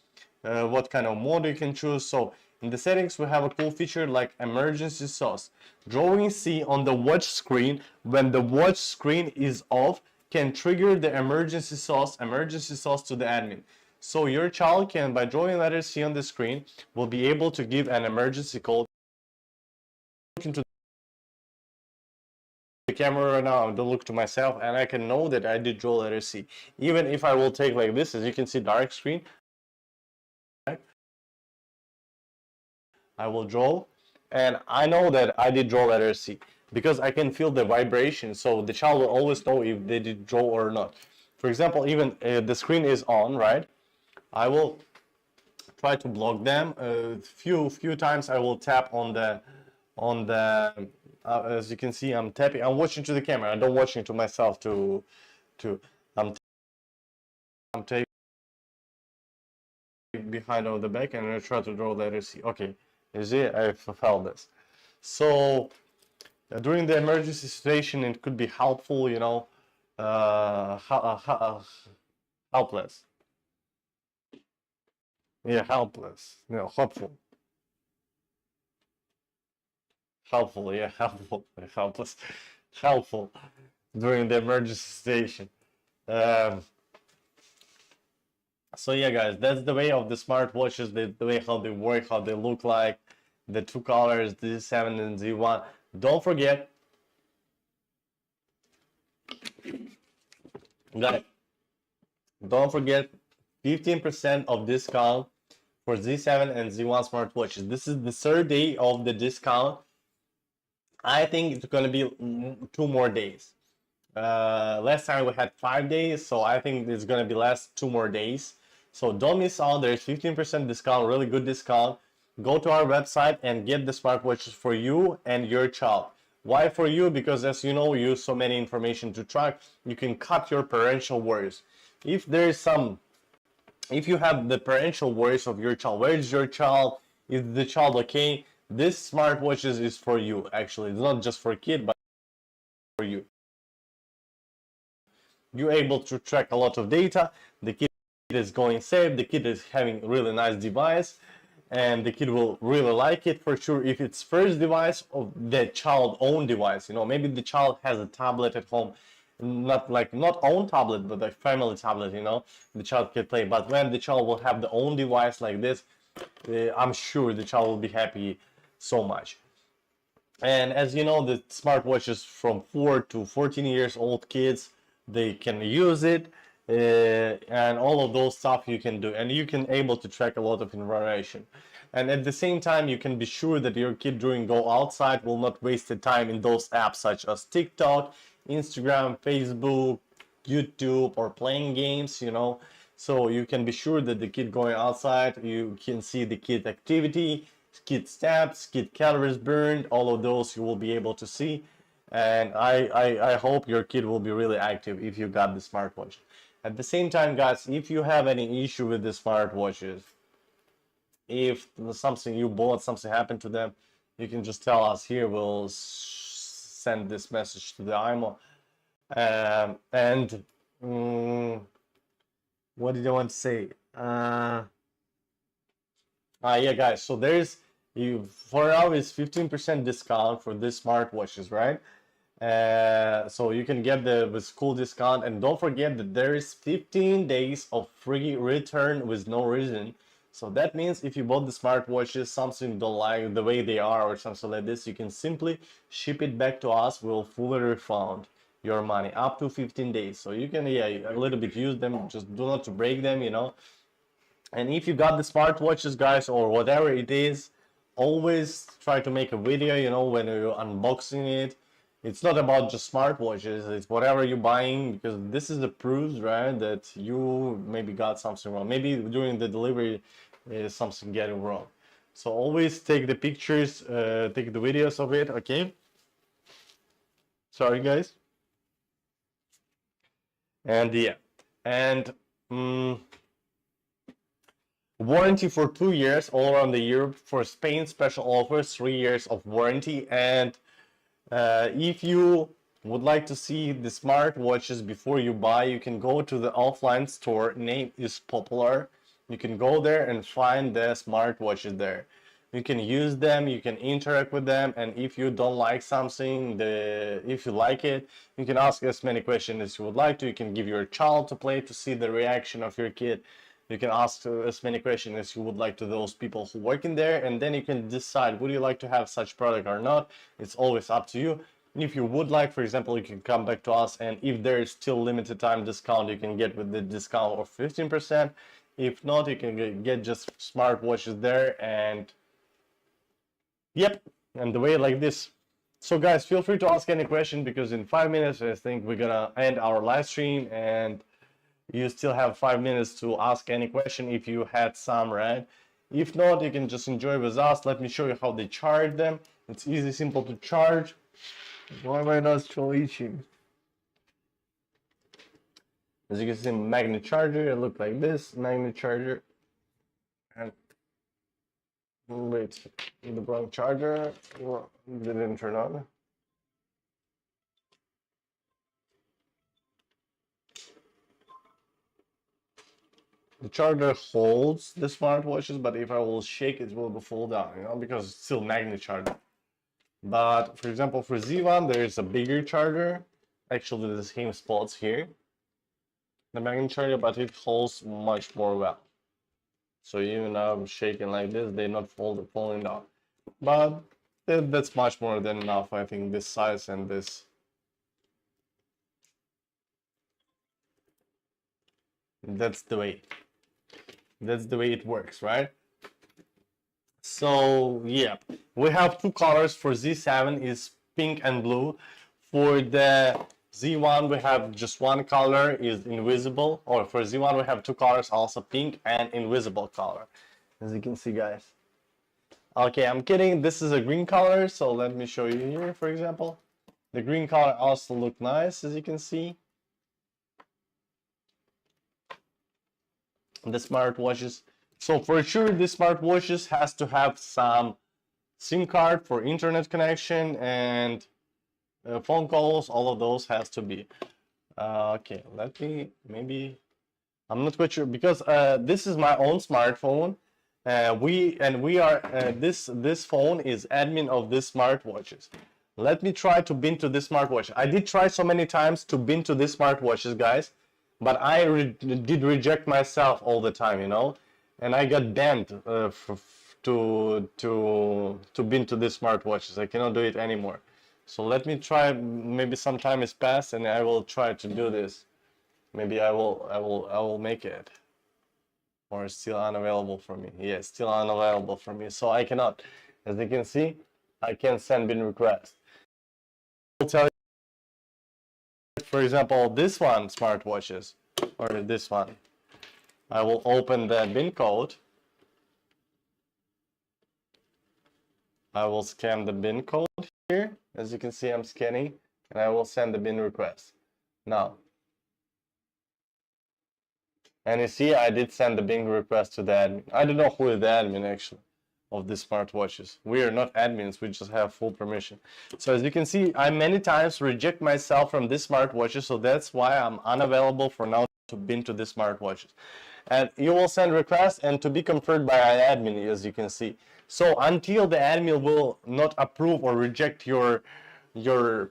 what kind of mode you can choose. So in the settings, we have a cool feature like emergency sauce. Drawing C on the watch screen when the watch screen is off can trigger the emergency sauce to the admin. So your child can, by drawing letter C on the screen, will be able to give an emergency call. Into the camera right now, I'm gonna look to myself, and I can know that I did draw letter C. Even if I will take like this, as you can see, dark screen, I will draw, and I know that I did draw letter C because I can feel the vibration. So the child will always know if they did draw or not. For example, even the screen is on, right? I will try to block them. Few times I will tap on the as you can see, I'm tapping. I'm watching to the camera. I don't watching to myself. I'm tapping behind of the back, and I try to draw letter C. Okay, you see, I felt this. So during the emergency situation, it could be helpful, you know, helpless. Yeah, helpless. You know, hopeful. Helpful, yeah, helpful, helpless, helpful during the emergency situation. Um, so yeah, guys, that's the way of the smartwatches, the way how they work, how they look like, the two colors, Z7 and Z1. Don't forget, guys, don't forget 15% of discount for Z7 and Z1 smartwatches. This is the third day of the discount. I think it's gonna be 2 more days. Last time we had 5 days, so I think it's gonna be last 2 more days. So don't miss out. There's 15% discount, really good discount. Go to our website and get the smartwatches for you and your child. Why for you? Because as you know, you use so many information to track. You can cut your parental worries. If there is some, if you have the parental worries of your child, where is your child? Is the child okay? This smartwatches is for you. Actually, it's not just for kid, but for you. You're able to track a lot of data. The kid is going safe. The kid is having a really nice device, and the kid will really like it for sure. If it's first device of the child own device, you know, maybe the child has a tablet at home, not own tablet, but a family tablet, you know, the child can play. But when the child will have the own device like this, I'm sure the child will be happy so much. And as you know, the smartwatches from 4 to 14 years old kids, they can use it, and all of those stuff you can do, and you can able to track a lot of information. And at the same time, you can be sure that your kid during go outside will not waste the time in those apps such as TikTok, Instagram, Facebook, YouTube, or playing games, you know. So you can be sure that the kid going outside, you can see the kid activity, kid steps, kid calories burned, all of those you will be able to see. And I hope your kid will be really active if you got the smartwatch. At the same time, guys, if you have any issue with the smartwatches, if something you bought, something happened to them, you can just tell us here. We'll send this message to the imoo. And what did I want to say? Yeah, guys. So there's for now is 15% discount for this smartwatches, right? So you can get the school discount, and don't forget that there is 15 days of free return with no reason. So that means if you bought the smartwatches, something you don't like the way they are or something like this, you can simply ship it back to us. We'll fully refund your money up to 15 days. So you can, yeah, a little bit use them, just do not to break them, you know. And if you got the smartwatches, guys, or whatever it is, always try to make a video, you know, when you're unboxing it. It's not about just smartwatches, it's whatever you're buying, because this is the proof, right, that you maybe got something wrong. Maybe during the delivery is something getting wrong. So always take the pictures, take the videos of it, okay? Sorry, guys. And yeah, and Warranty for 2 years all around the Europe. For Spain, special offers 3 years of warranty. And if you would like to see the smartwatches before you buy, you can go to the offline store. Name is Popular. You can go there and find the smartwatches there. You can use them, you can interact with them, and if you don't like something, if you like it, you can ask as many questions as you would like to. You can give your child to play to see the reaction of your kid. You can ask as many questions as you would like to those people who work in there, and then you can decide would you like to have such product or not. It's always up to you. And if you would like, for example, you can come back to us, and if there is still limited time discount, you can get with the discount of 15%. If not, you can get just smartwatches there, and yep, and the way like this. So guys, feel free to ask any question, because in 5 minutes I think we're gonna end our live stream, and you still have 5 minutes to ask any question if you had some, right? If not, you can just enjoy with us. Let me show you how they charge them. It's easy, simple to charge. Why am I not switching? As you can see, magnet charger, it looks like this, magnet charger. And wait, the wrong charger didn't turn on. The charger holds the smartwatches, but if I will shake it will fall down, you know, because it's still magnet charger. But for example, for Z1 there is a bigger charger, actually the same spots here, the magnet charger, but it holds much more well. So even though I'm shaking like this, they're not falling down. But that's much more than enough, I think, this size and this. That's the way it works, right? So yeah, we have two colors. For Z7 is pink and blue. For the Z1 we have just one color, is invisible. Or for Z1 we have two colors, also pink and invisible color, as you can see, guys. Okay, I'm kidding, this is a green color, so let me show you here. For example, the green color also look nice, as you can see. The smartwatches, so for sure the smartwatches has to have some SIM card for internet connection, and phone calls, all of those has to be. Okay, let me, maybe, I'm not quite sure, because this is my own smartphone. We are this phone is admin of this smartwatches. Let me try to bin to this smartwatch. I did try so many times to bin to this smartwatches, guys, but I did reject myself all the time, you know, and I got banned to bin to this smartwatches. I cannot do it anymore. So let me try. Maybe some time has passed, and I will try to do this. Maybe I will make it. Or it's still unavailable for me. Yeah, it's still unavailable for me. So I cannot. As you can see, I can't send bin request. I'll tell you, for example, this one smartwatches, or this one. I will open the bin code. I will scan the bin code here. As you can see, I'm scanning, and I will send the bin request. Now, and you see, I did send the bin request to the admin. I don't know who is the admin actually of the smartwatches. We are not admins, we just have full permission. So as you can see, I many times reject myself from this smartwatches, so that's why I'm unavailable for now to bin to this smartwatches. And you will send requests and to be confirmed by an admin, as you can see. So until the admin will not approve or reject your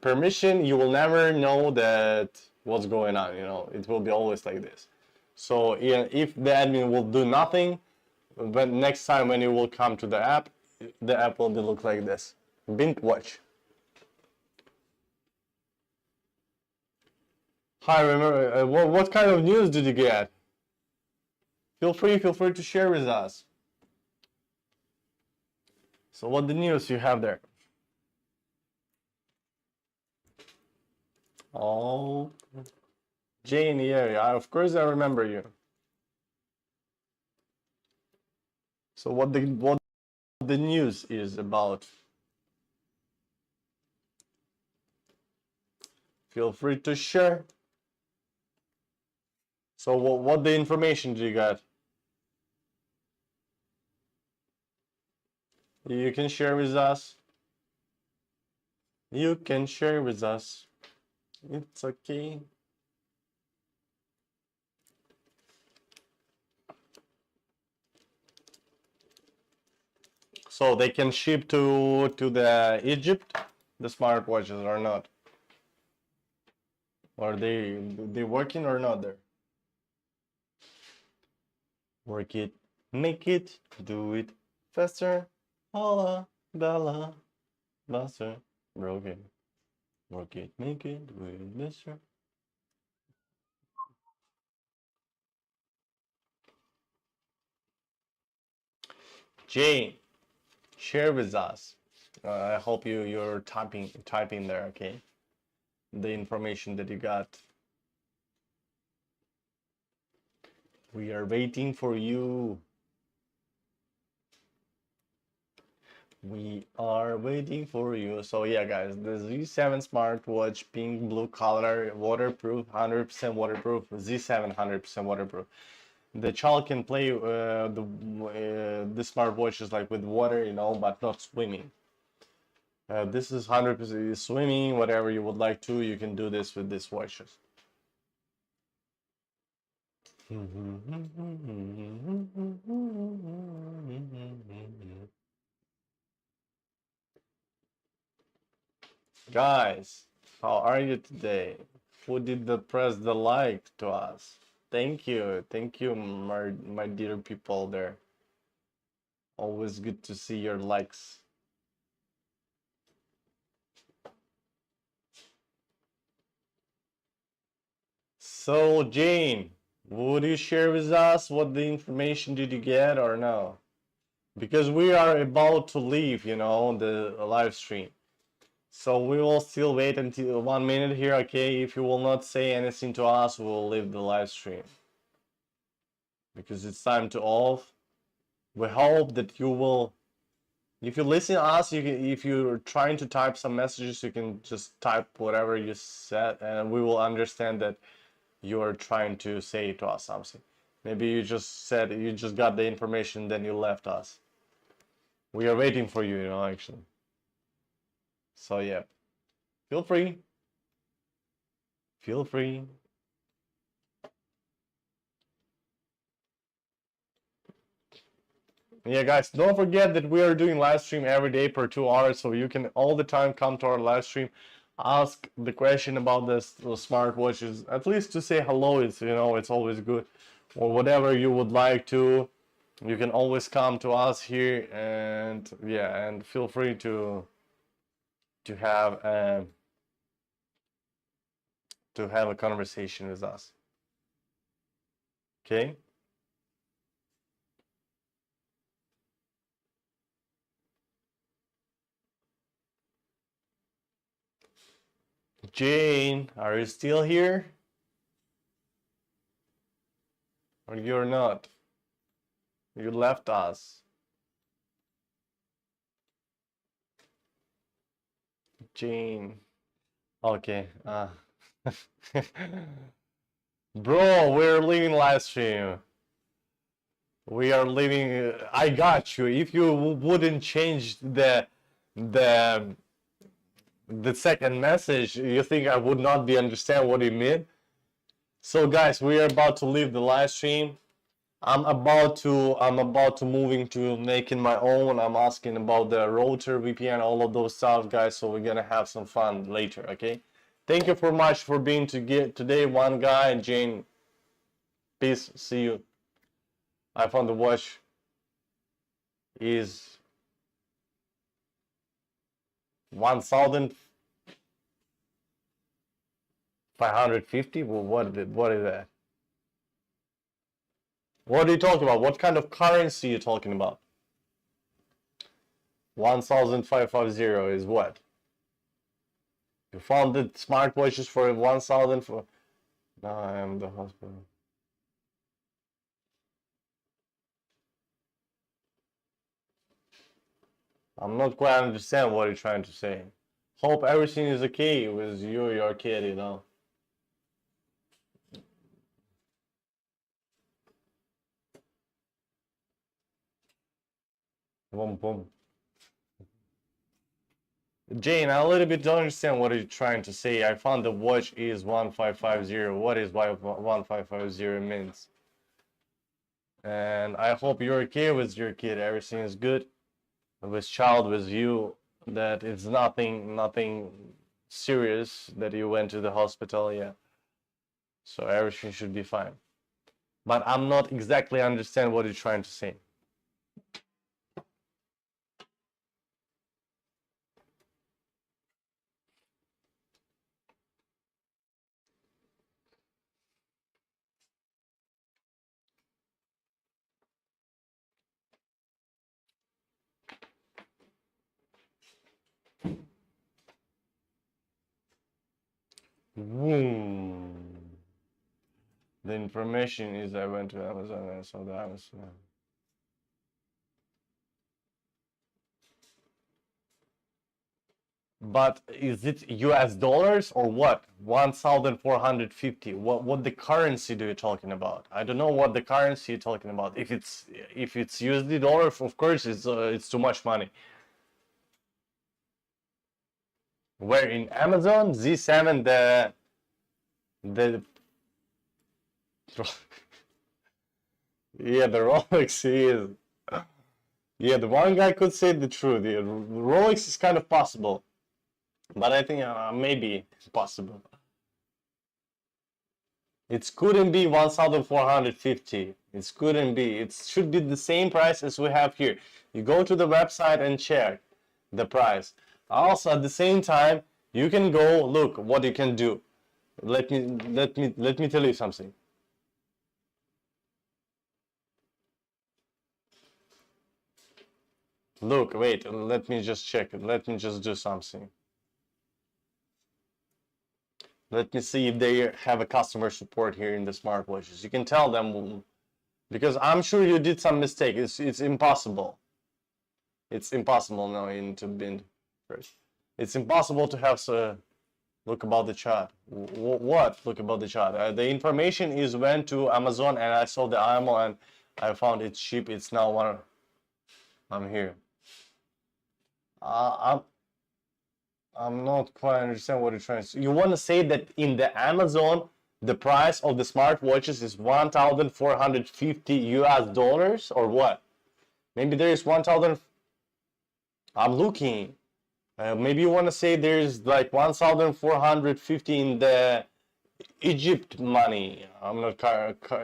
permission, you will never know that what's going on, you know. It will be always like this. So if the admin will do nothing, but next time when you will come to the app will look like this. Bin watch. Hi, remember, what kind of news did you get? Feel free to share with us. So what the news you have there? Oh, Jane, yeah, of course I remember you. So what the news is about? Feel free to share. So what the information do you got? You can share with us. You can share with us. It's okay. So they can ship to the Egypt, the smartwatches or not? Are they working or not there? Work it, make it, do it faster. Holla, bella, faster. Broken. Work it, make it, do it faster. Jane, share with us. I hope you're typing there, okay? The information that you got. We are waiting for you. We are waiting for you. So yeah, guys, the Z7 smartwatch, pink blue color, waterproof, 100% waterproof. Z7 100% waterproof. The child can play the smartwatches like with water, you know, but not swimming. This is 100% swimming, whatever you would like to, you can do this with these watches. Guys, how are you today? Who did the press the like to us? Thank you, my dear people there. Always good to see your likes. So Jane, would you share with us what the information did you get or no? Because we are about to leave, you know, the live stream. So we will still wait until 1 minute here, okay? If you will not say anything to us, we will leave the live stream. Because it's time to off. We hope that you will, if you listen to us, if you're trying to type some messages, you can just type whatever you said and we will understand that you are trying to say to us something. Maybe you just said, you just got the information, then you left us. We are waiting for you, you know, actually. So yeah, feel free. Feel free. Yeah, guys, don't forget that we are doing live stream every day per 2 hours, so you can all the time come to our live stream, ask the question about the smartwatches, at least to say hello. It's, you know, it's always good, or whatever you would like to. You can always come to us here, and yeah, and feel free to have a conversation with us. Okay. Jane, are you still here? Or you're not? You left us. Jane. Okay. Bro, we're leaving live stream. We are leaving. I got you. If you wouldn't change the second message, you think I would not be understand what you mean? So guys, we are about to leave the live stream. I'm about to moving to making my own. I'm asking about the router, VPN, all of those stuff, guys. So we're gonna have some fun later, okay? Thank you for much for being today, one guy, and Jane. Peace. See you. I found the watch is 1,550. Well, what is that? What are you talking about? What kind of currency are you talking about? 1,550 is what? You found the smartwatches for 1,000 for. No, I am the hospital. I'm not quite understand what you're trying to say. Hope everything is okay with you, your kid, you know. Boom, boom. Jane, I a little bit don't understand what you're trying to say. I found the watch is 1550. What is 1550 means? And I hope you're okay with your kid. Everything is good with child, with you. That it's nothing serious. That you went to the hospital, yeah. So everything should be fine. But I'm not exactly understand what you're trying to say. Hmm. The information is I went to Amazon and saw the Amazon. But is it US dollars or what? 1450. What the currency do you talking about? I don't know what the currency you're talking about. If it's USD dollars, of course it's too much money. Where in Amazon Z7 the yeah, the Rolex is, yeah, the one guy could say the truth. The Rolex is kind of possible, but I think maybe it's possible. It couldn't be 1450. It couldn't be. It should be the same price as we have here. You go to the website and check the price. Also, at the same time, you can go look what you can do. Let me tell you something. Look, wait, let me just check it. Let me just do something. Let me see if they have a customer support here in the smartwatches. You can tell them because I'm sure you did some mistake. It's impossible. It's impossible now to bin first. It's impossible to have look about the chart. What look about the chart? The information is went to Amazon and I saw the imoo and I found it's cheap. It's now one. I'm here. Uh, I'm not quite understand what you're trying to say. You want to say that in the Amazon, the price of the smartwatches is 1,450 US dollars or what? Maybe there is 1,000. I'm looking. Maybe you want to say there's like 1,450 in the Egypt money. I'm not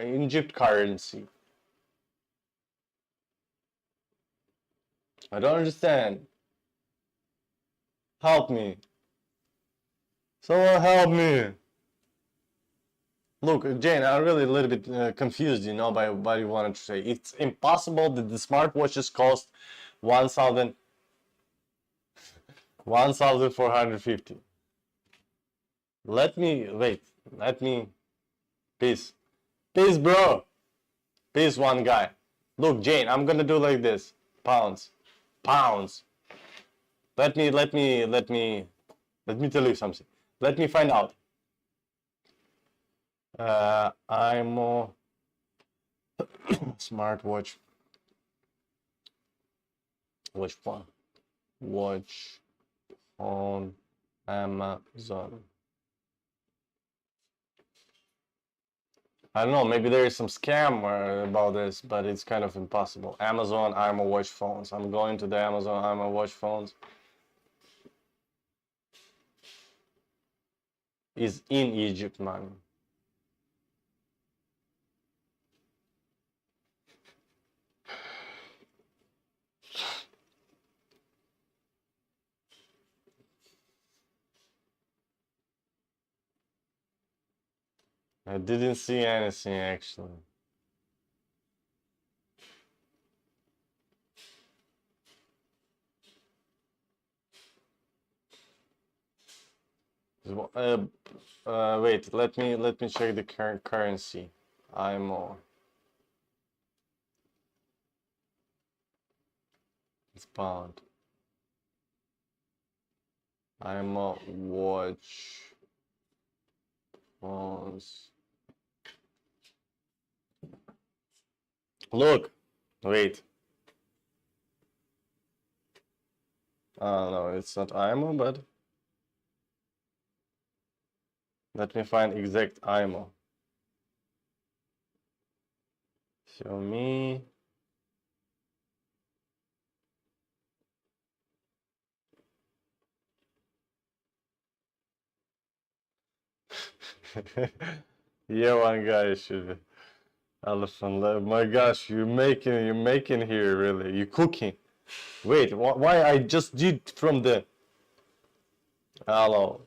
Egypt currency. I don't understand. Help me. Someone help me. Look, Jane, I'm really a little bit confused, by what you wanted to say. It's impossible that the smartwatches cost 1,000, 1,450. Let me, wait, let me, peace. Peace, bro. Peace, one guy. Look, Jane, I'm gonna do like this. Pounds. Pounds. Let me tell you something. Let me find out. I'm smartwatch. Which one? Watch on Amazon. I don't know, maybe there is some scam about this, but it's kind of impossible. Amazon imoo watch phones. I'm going to the Amazon imoo watch phones. Is in Egypt money. I didn't see anything actually. Wait, let me check the current currency. imoo. It's pound. imoo watch phones. Look, wait. No, it's not imoo, but let me find exact imoo. Xiaomi. Yeah, one guy should be. Elephant. My gosh, you're making here really. You're cooking. Wait, why I just did from the. Hello.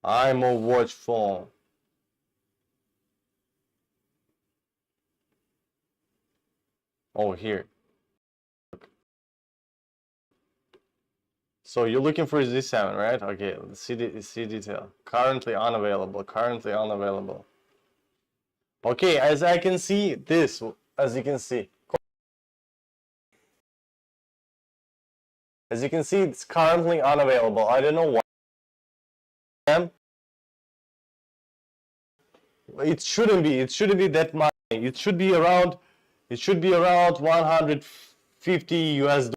imoo watch phone. Oh, here. So you're looking for Z7, right? Okay, let's see detail. Currently unavailable. Currently unavailable. Okay, as I can see this, as you can see, it's currently unavailable. I don't know why. It shouldn't be. It shouldn't be that much. It should be around. It should be around 150 US